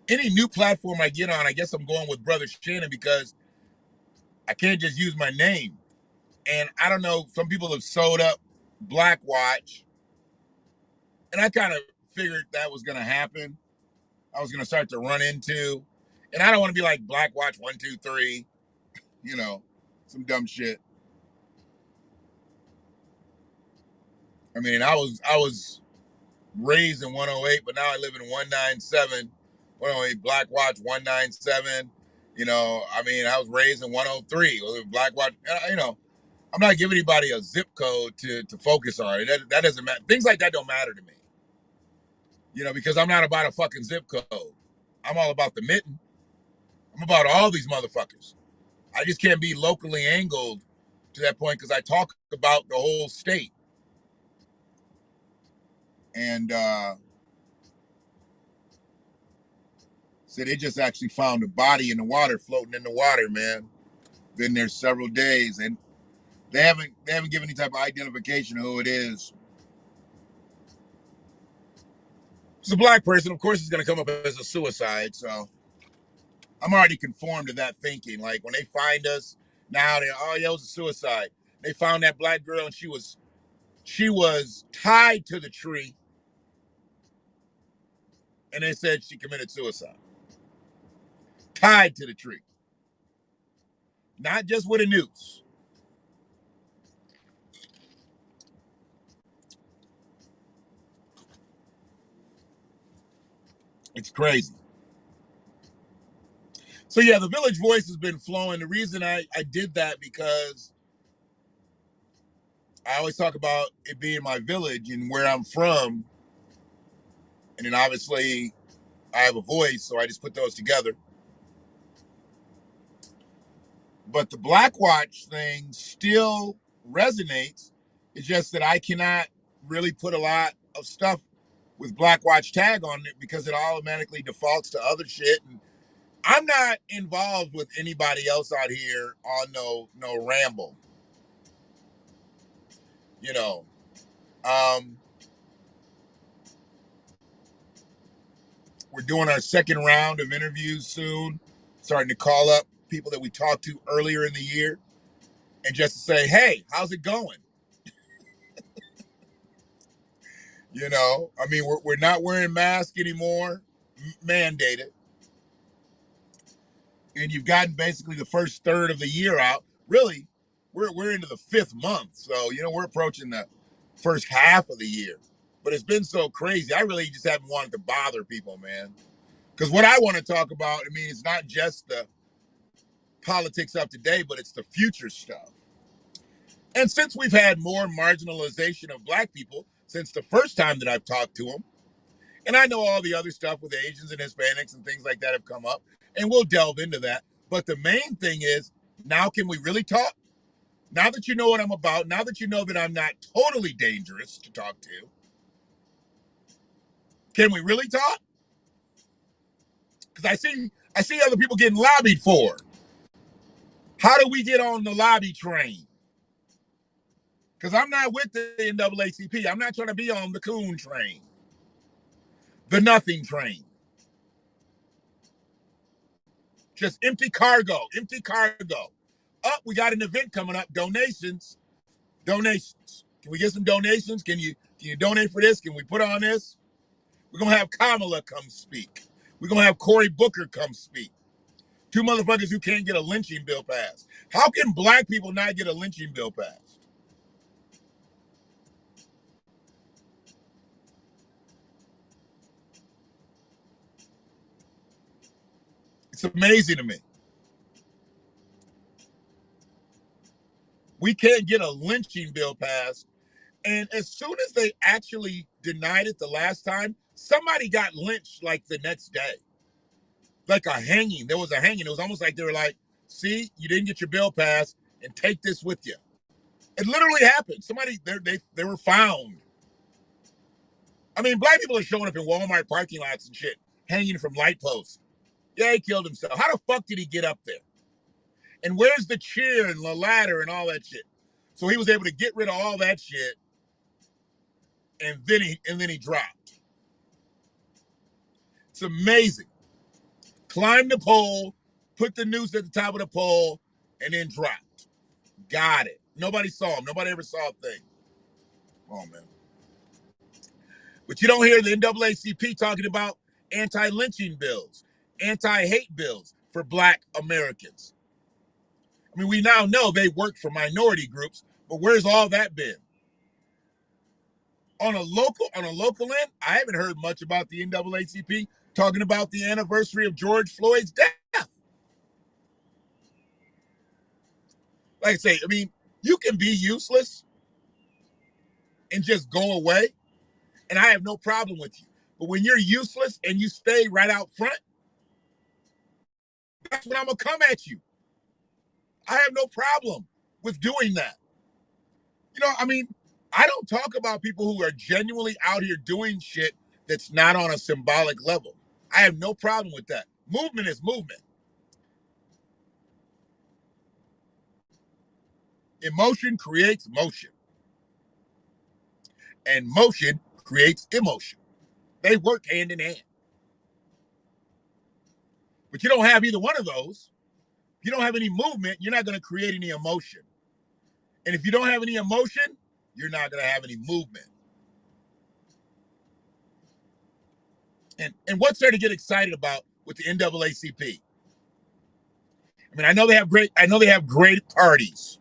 any new platform I get on, I guess I'm going with Brother Shannon because I can't just use my name. And I don't know, some people have sold up Blackwatch, and I kind of figured that was going to happen. I was going to start to run into, and I don't want to be like Blackwatch 123, some dumb shit. I mean, I was raised in 108, but now I live in 197. 108 Blackwatch 197. I mean, I was raised in 103. Blackwatch. I'm not giving anybody a zip code to focus on. That doesn't matter. Things like that don't matter to me. Because I'm not about a fucking zip code. I'm all about the mitten. I'm about all these motherfuckers. I just can't be locally angled to that point because I talk about the whole state. And so they just actually found a body in the water, floating in the water, man. Been there several days, and they haven't given any type of identification of who it is. It's a black person. Of course, it's going to come up as a suicide. So I'm already conformed to that thinking. Like when they find us now, yeah, it was a suicide. They found that black girl, and she was tied to the tree, and they said she committed suicide. Tied to the tree, not just with a noose. It's crazy. So yeah, the Village Voice has been flowing. The reason I did that because I always talk about it being my village and where I'm from. And then obviously I have a voice, so I just put those together. But the Blackwatch thing still resonates. It's just that I cannot really put a lot of stuff with Blackwatch tag on it because it automatically defaults to other shit. And I'm not involved with anybody else out here on no ramble. You know. We're doing our second round of interviews soon. Starting to call up people that we talked to earlier in the year and just to say, hey, how's it going? I mean, we're not wearing masks anymore, mandated. And you've gotten basically the first third of the year out. Really, we're into the fifth month. So, we're approaching the first half of the year. But it's been so crazy. I really just haven't wanted to bother people, man. Because what I want to talk about, I mean, it's not just the politics of today, but it's the future stuff. And since we've had more marginalization of black people since the first time that I've talked to them, and I know all the other stuff with Asians and Hispanics and things like that have come up, and we'll delve into that. But the main thing is, now can we really talk? Now that you know what I'm about, now that you know that I'm not totally dangerous to talk to, can we really talk? Because I see other people getting lobbied for. How do we get on the lobby train? Because I'm not with the NAACP. I'm not trying to be on the coon train, the nothing train. Just empty cargo, empty cargo. Oh, we got an event coming up. Donations. Donations. Can we get some donations? Can you donate for this? Can we put on this? We're gonna have Kamala come speak. We're gonna have Cory Booker come speak. Two motherfuckers who can't get a lynching bill passed. How can black people not get a lynching bill passed? It's amazing to me. We can't get a lynching bill passed. And as soon as they actually denied it the last time, somebody got lynched like the next day. Like a hanging. There was a hanging. It was almost like they were like, see, you didn't get your bill passed and take this with you. It literally happened. Somebody, they were found. I mean, black people are showing up in Walmart parking lots and shit, hanging from light posts. Yeah, he killed himself. How the fuck did he get up there? And where's the chair and the ladder and all that shit? So he was able to get rid of all that shit, and then he dropped. It's amazing. Climbed the pole, put the noose at the top of the pole, and then dropped. Got it. Nobody saw him. Nobody ever saw a thing. Oh, man. But you don't hear the NAACP talking about anti-lynching bills, anti-hate bills for black Americans. I mean, we now know they work for minority groups, but where's all that been? On a local end, I haven't heard much about the NAACP talking about the anniversary of George Floyd's death. Like I say, I mean, you can be useless and just go away, and I have no problem with you. But when you're useless and you stay right out front, that's when I'm gonna come at you. I have no problem with doing that. You know, I mean, I don't talk about people who are genuinely out here doing shit that's not on a symbolic level. I have no problem with that. Movement is movement. Emotion creates motion, and motion creates emotion. They work hand in hand. But you don't have either one of those. If you don't have any movement, you're not going to create any emotion. And if you don't have any emotion, you're not going to have any movement. And what's there to get excited about with the NAACP? I mean, I know they have great parties.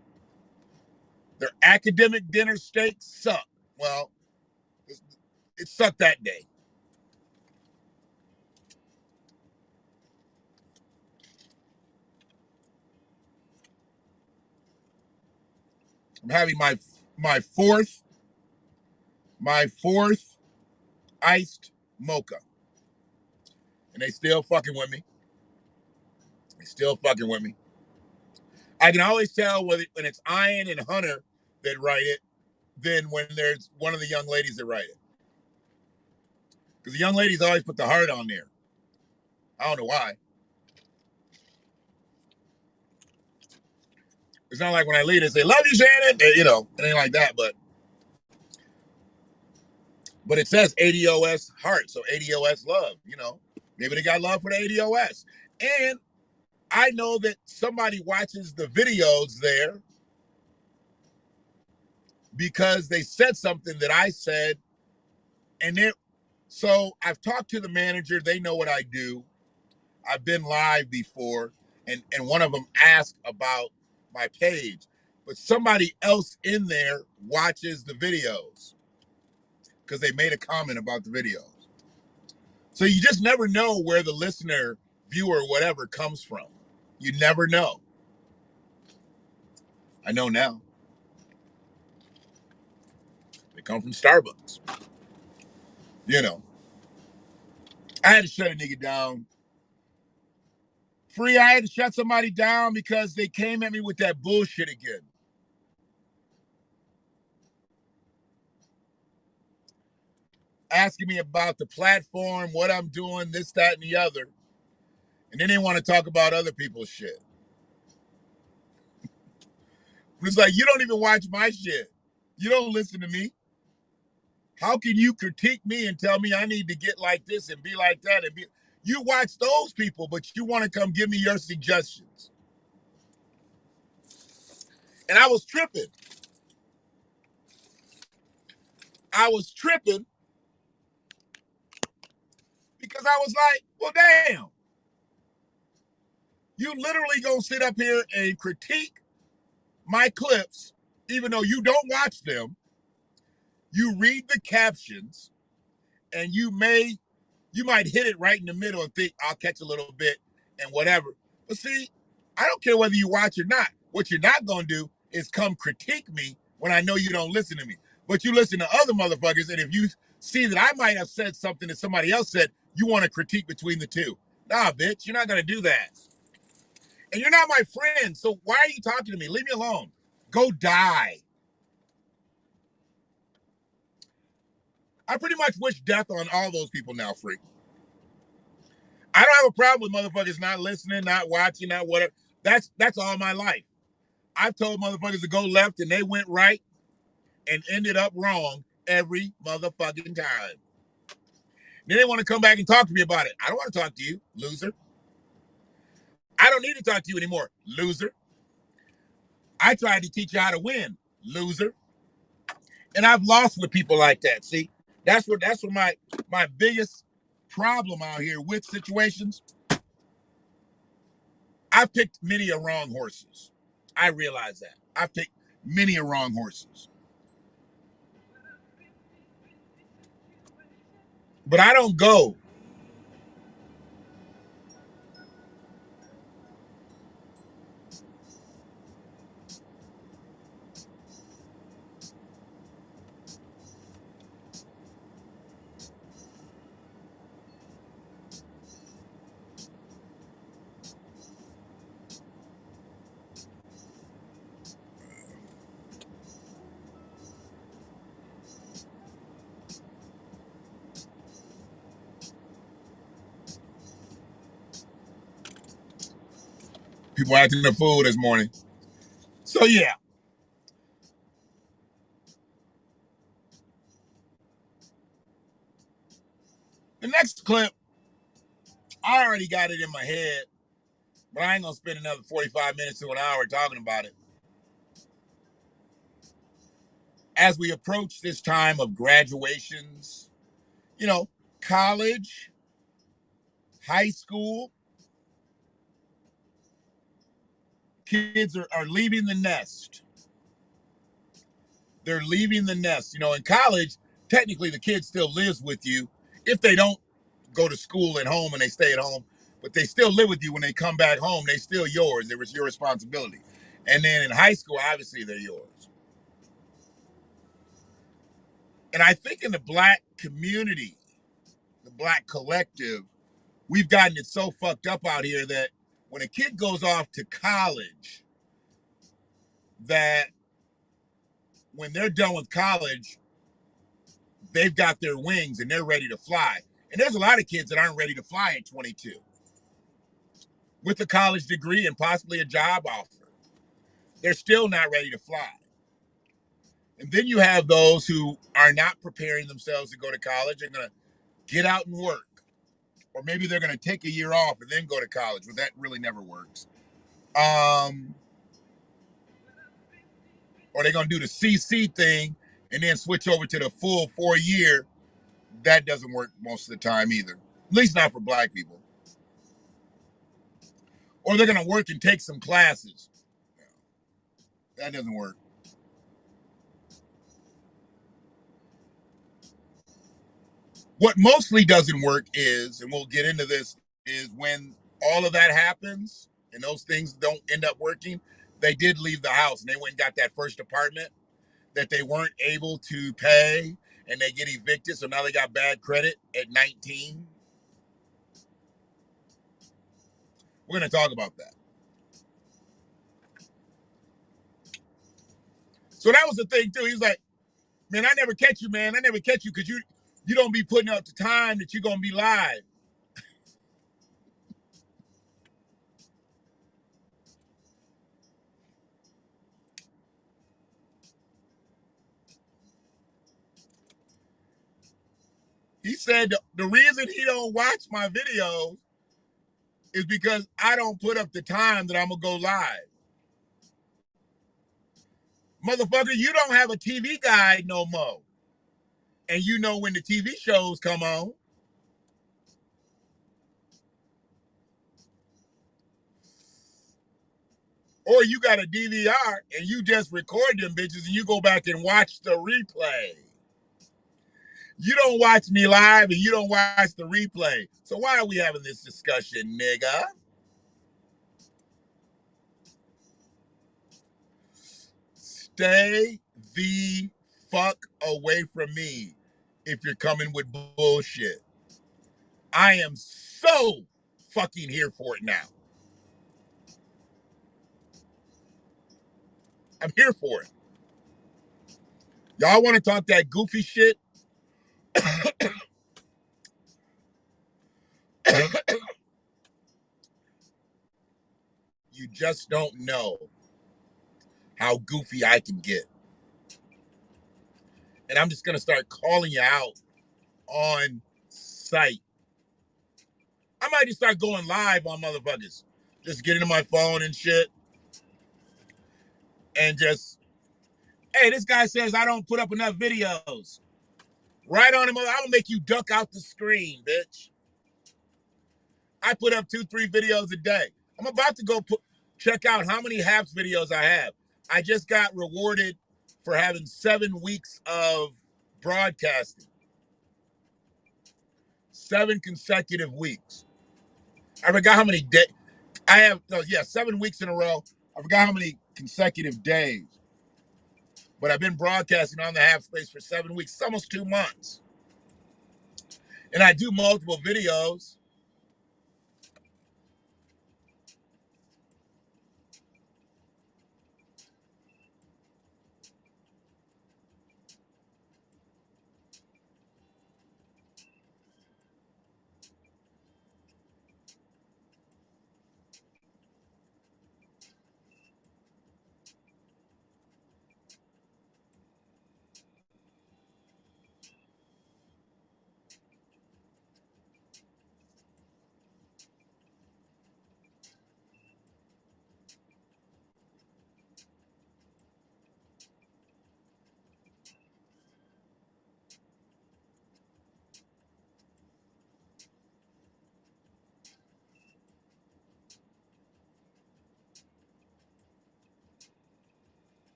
Their academic dinner steaks suck. Well, it sucked that day. I'm having my fourth iced mocha, and they still fucking with me. They still fucking with me. I can always tell when it's Ian and Hunter that write it than when there's one of the young ladies that write it. Because the young ladies always put the heart on there. I don't know why. It's not like when I leave and say, love you, Shannon. You know, it ain't like that, but it says ADOS heart, so ADOS love, you know. Maybe they got love for the ADOS. And I know that somebody watches the videos there because they said something that I said, and so I've talked to the manager. They know what I do. I've been live before, and one of them asked about my page, but somebody else in there watches the videos because they made a comment about the videos. So you just never know where the listener, viewer, whatever comes from. You never know. I know now. They come from Starbucks. You know. I had to shut a nigga down. I had to shut somebody down because they came at me with that bullshit again. Asking me about the platform, what I'm doing, this, that, and the other. And then they want to talk about other people's shit. It's like, you don't even watch my shit. You don't listen to me. How can you critique me and tell me I need to get like this and be like that and be? You watch those people, but you want to come give me your suggestions. And I was tripping. I was tripping because I was like, well, damn. You literally gonna sit up here and critique my clips, even though you don't watch them. You read the captions, and you might hit it right in the middle and think I'll catch a little bit and whatever. But see, I don't care whether you watch or not. What you're not gonna do is come critique me when I know you don't listen to me. But you listen to other motherfuckers, and if you see that I might have said something that somebody else said, you want to critique between the two. Nah, bitch, you're not gonna do that. And you're not my friend, so why are you talking to me? Leave me alone. Go die. I pretty much wish death on all those people now, freak. I don't have a problem with motherfuckers not listening, not watching, not whatever. That's all my life. I've told motherfuckers to go left and they went right and ended up wrong every motherfucking time. Then they want to come back and talk to me about it. I don't want to talk to you, loser. I don't need to talk to you anymore, loser. I tried to teach you how to win, loser. And I've lost with people like that. See, that's what my biggest problem out here with situations. I've picked many a wrong horses. I realize that. I've picked many a wrong horses. But I don't go. People acting a fool this morning. So yeah, the next clip, I already got it in my head, but I ain't gonna spend another 45 minutes to an hour talking about it. As we approach this time of graduations, you know, college, high school, kids are leaving the nest. They're leaving the nest. You know, in college, technically the kid still lives with you if they don't go to school at home and they stay at home, but they still live with you when they come back home. They still yours. It was your responsibility. And then in high school, obviously they're yours. And I think in the black community, the black collective, we've gotten it so fucked up out here that when a kid goes off to college, that when they're done with college, they've got their wings and they're ready to fly. And there's a lot of kids that aren't ready to fly at 22 with a college degree and possibly a job offer. They're still not ready to fly. And then you have those who are not preparing themselves to go to college and going to get out and work. Or maybe they're going to take a year off and then go to college, but that really never works. Or they're going to do the CC thing and then switch over to the full 4 year. That doesn't work most of the time either. At least not for black people. Or they're going to work and take some classes. That doesn't work. What mostly doesn't work is, and we'll get into this, is when all of that happens and those things don't end up working, they did leave the house and they went and got that first apartment that they weren't able to pay and they get evicted. So now they got bad credit at 19. We're going to talk about that. So that was the thing too. He was like, man, I never catch you, man. I never catch you because you don't be putting out the time that you're going to be live. He said the reason he don't watch my videos is because I don't put up the time that I'm gonna go live. Motherfucker, you don't have a TV guide no more. And you know when the TV shows come on. Or you got a DVR and you just record them bitches and you go back and watch the replay. You don't watch me live and you don't watch the replay. So why are we having this discussion, nigga? Stay the fuck away from me if you're coming with bullshit. I am so fucking here for it now. I'm here for it. Y'all want to talk that goofy shit? You just don't know how goofy I can get. And I'm just going to start calling you out on site. I might just start going live on motherfuckers. Just get into my phone and shit. And just, hey, this guy says I don't put up enough videos. Right on him. I'm going to make you duck out the screen, bitch. I put up 2-3 videos a day. I'm about to go check out how many Haps videos I have. I just got rewarded for having 7 weeks of broadcasting. 7 consecutive weeks. I forgot how many days. I have, 7 weeks in a row. I forgot how many consecutive days. But I've been broadcasting on the Half Space for 7 weeks. It's almost 2 months. And I do multiple videos.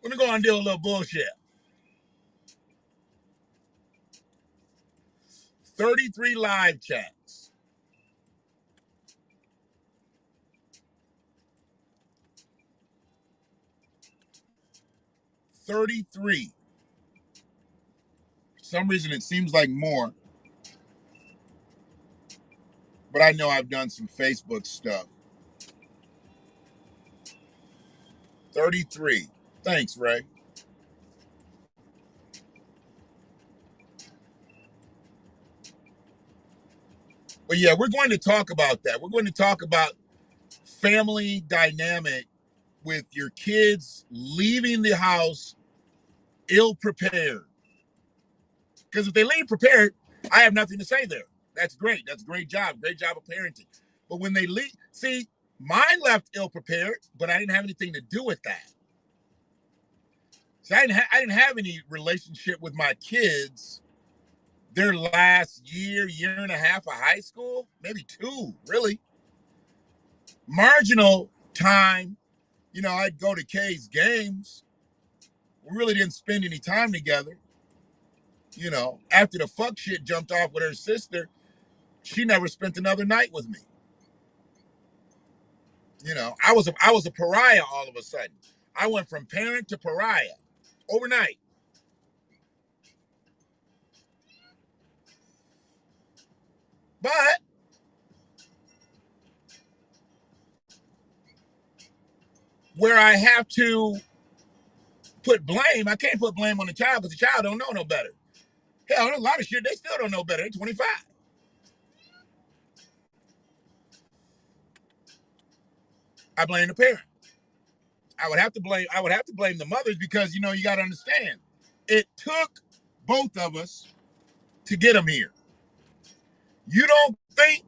Let me go on and do a little bullshit. 33 live chats. 33. For some reason, it seems like more. But I know I've done some Facebook stuff. 33. Thanks, Ray. But yeah, we're going to talk about that. We're going to talk about family dynamic with your kids leaving the house ill prepared. Because if they leave prepared, I have nothing to say there. That's great. That's a great job. Great job of parenting. But when they leave, see, mine left ill prepared, but I didn't have anything to do with that. See, I didn't have any relationship with my kids their last year and a half of high school, maybe 2, really. Marginal time, I'd go to Kay's games. We really didn't spend any time together. After the fuck shit jumped off with her sister, she never spent another night with me. I was a pariah all of a sudden. I went from parent to pariah overnight. But where I have to put blame. I can't put blame on the child because the child don't know no better. Hell, there's a lot of shit they still don't know better. They're 25. I blame the parent. I would have to blame the mothers because you got to understand. It took both of us to get them here. You don't think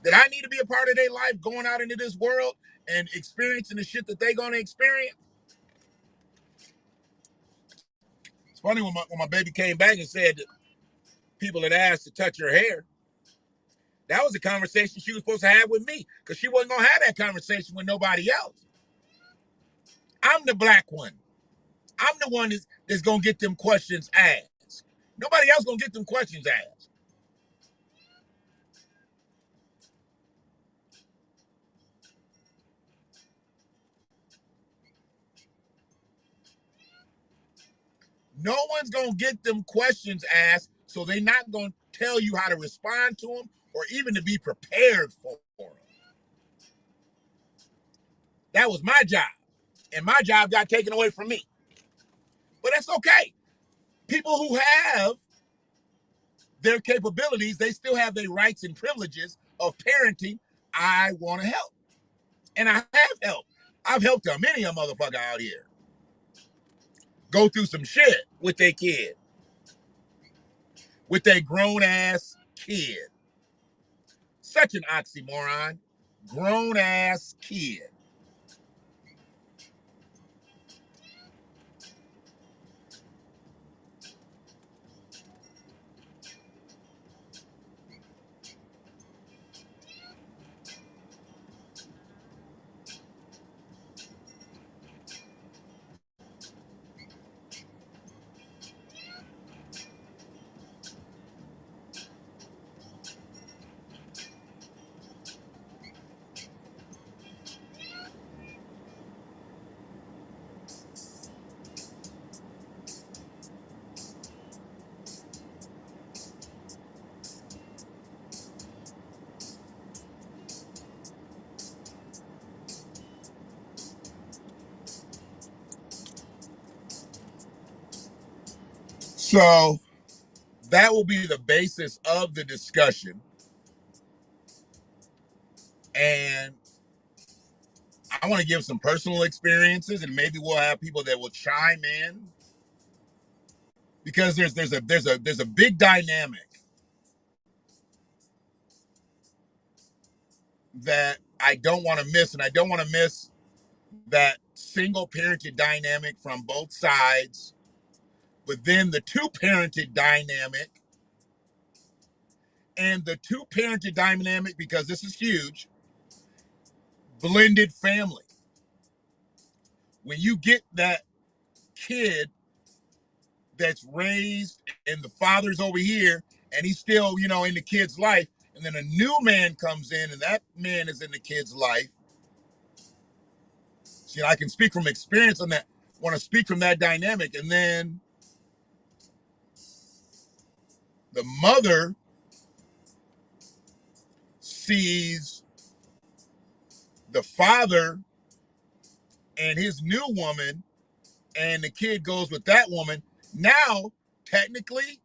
that I need to be a part of their life going out into this world and experiencing the shit that they're going to experience? It's funny when my baby came back and said that people had asked to touch her hair. That was a conversation she was supposed to have with me because she wasn't going to have that conversation with nobody else. I'm the black one. I'm the one that's going to get them questions asked. Nobody else going to get them questions asked. No one's going to get them questions asked, so they're not going to tell you how to respond to them or even to be prepared for them. That was my job, and my job got taken away from me. But that's okay. People who have their capabilities, they still have their rights and privileges of parenting. I want to help, and I have helped. I've helped many a motherfucker out here go through some shit with their kid, with their grown ass kid. Such an oxymoron. Grown ass kid. So that will be the basis of the discussion. And I want to give some personal experiences, and maybe we'll have people that will chime in because there's a big dynamic that I don't want to miss, and I don't want to miss that single parented dynamic from both sides, but then the two parented dynamic and the two parented dynamic, because this is huge, blended family. When you get that kid that's raised and the father's over here and he's still, in the kid's life, and then a new man comes in and that man is in the kid's life. See, I can speak from experience on that. Want to speak from that dynamic. And then the mother sees the father and his new woman, and the kid goes with that woman. Now, technically,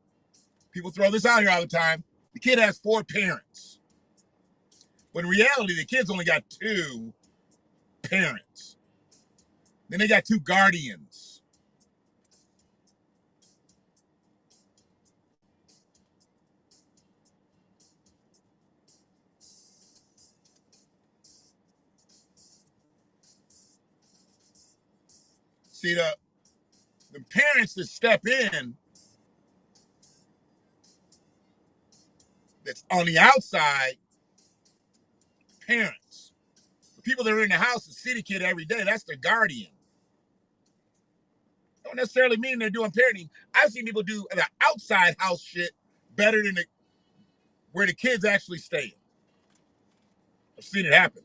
people throw this out here all the time, the kid has 4 parents. But in reality, the kid's only got 2 parents. Then they got 2 guardians. See, the parents that step in, that's on the outside, parents. The people that are in the house that see the kid every day, that's their guardian. Don't necessarily mean they're doing parenting. I've seen people do the outside house shit better than where the kids actually stay. I've seen it happen.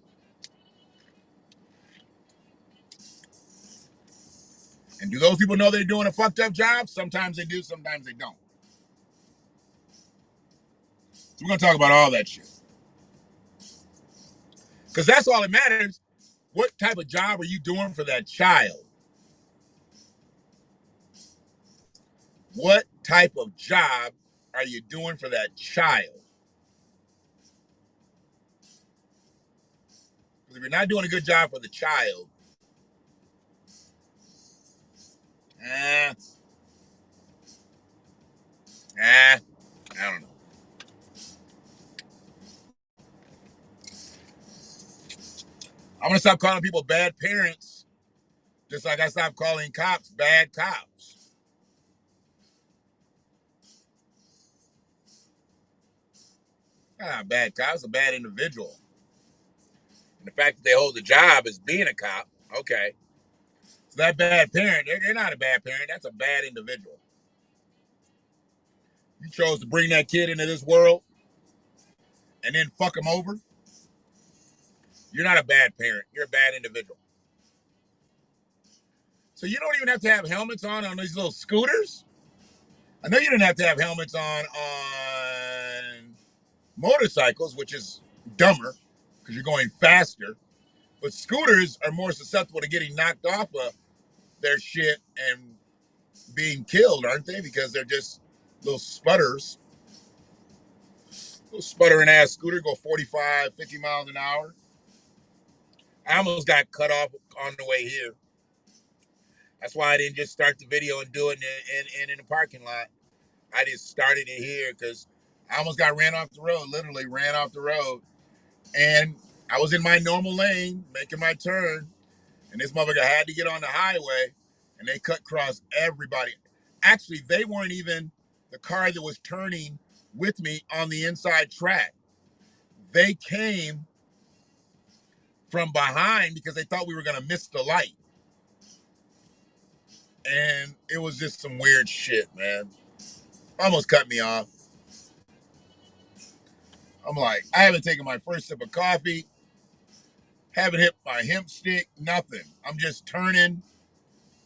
And do those people know they're doing a fucked up job? Sometimes they do, sometimes they don't. So we're gonna talk about all that shit. Because that's all that matters. What type of job are you doing for that child? What type of job are you doing for that child? Because if you're not doing a good job for the child, eh, I don't know. I'm gonna stop calling people bad parents, just like I stopped calling cops bad cops. Bad cops, a bad individual. And the fact that they hold the job as being a cop, okay. So that bad parent, they're not a bad parent. That's a bad individual. You chose to bring that kid into this world and then fuck him over. You're not a bad parent. You're a bad individual. So you don't even have to have helmets on these little scooters. I know you didn't have to have helmets on motorcycles, which is dumber because you're going faster. But scooters are more susceptible to getting knocked off of their shit and being killed, aren't they? Because they're just little sputters. Little sputtering ass scooter go 45, 50 miles an hour. I almost got cut off on the way here. That's why I didn't just start the video and do it in the parking lot. I just started it here because I almost got ran off the road, literally ran off the road. And I was in my normal lane, making my turn, and this motherfucker had to get on the highway, and they cut across everybody. Actually, they weren't even the car that was turning with me on the inside track. They came from behind because they thought we were going to miss the light. And it was just some weird shit, man. Almost cut me off. I'm like, I haven't taken my first sip of coffee, haven't hit my hemp stick, nothing. I'm just turning,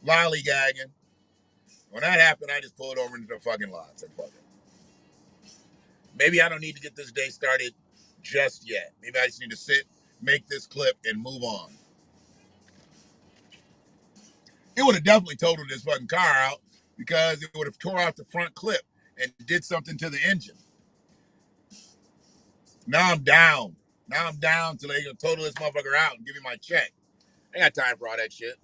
lollygagging. When that happened, I just pulled over into the fucking lot. Said, fuck it. Maybe I don't need to get this day started just yet. Maybe I just need to sit, make this clip, and move on. It would have definitely totaled this fucking car out because it would have tore off the front clip and did something to the engine. Now I'm down. Now I'm down till they gonna total this motherfucker out and give me my check. I ain't got time for all that shit.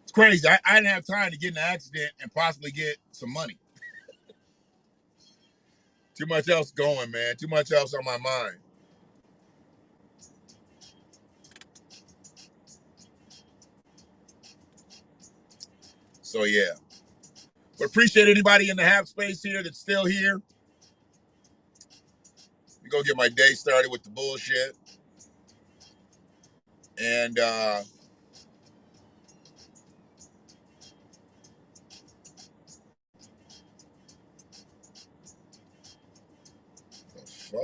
It's crazy. I didn't have time to get in an accident and possibly get some money. Too much else going, man. Too much else on my mind. So yeah. But appreciate anybody in the half space here that's still here. We go get my day started with the bullshit. And the fuck?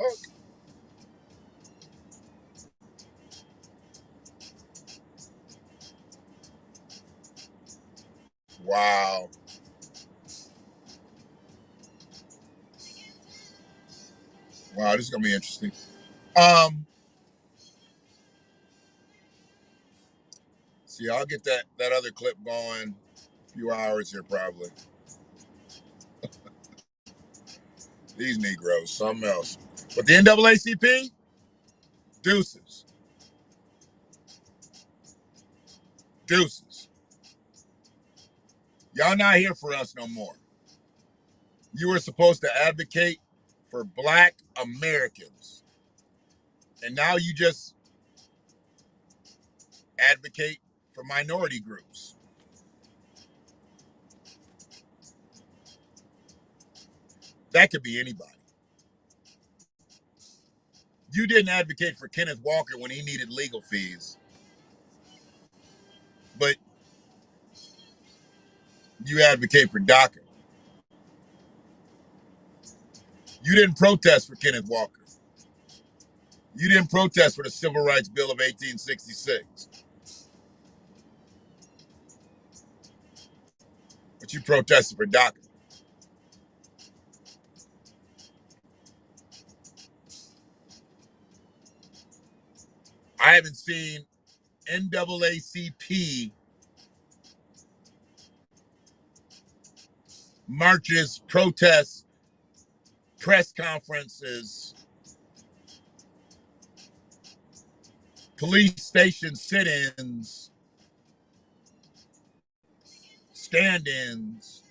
Wow. Wow, this is gonna be interesting. See, I'll get that other clip going a few hours here probably. These Negroes, something else. But the NAACP, deuces. Deuces. Y'all not here for us no more. You were supposed to advocate for black Americans. And now you just advocate for minority groups. That could be anybody. You didn't advocate for Kenneth Walker when he needed legal fees, but you advocate for DACA. You didn't protest for Kenneth Walker. You didn't protest for the Civil Rights Bill of 1866, but you protested for DACA. I haven't seen NAACP marches, protests, press conferences, police station sit-ins, stand-ins,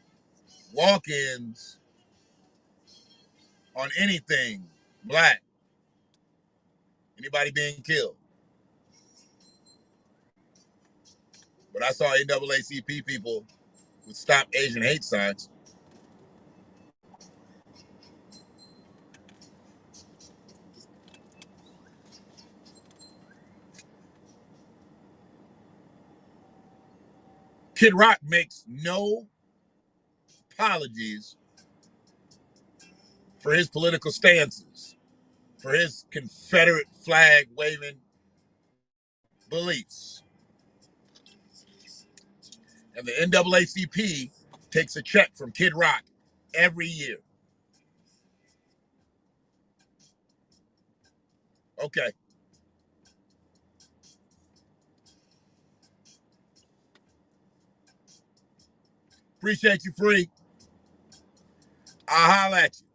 walk-ins on anything black. Anybody being killed. But I saw NAACP people with Stop Asian Hate signs. Kid Rock makes no apologies for his political stances, for his Confederate flag waving beliefs. And the NAACP takes a check from Kid Rock every year. Okay. Appreciate you, Free. I'll holler at you.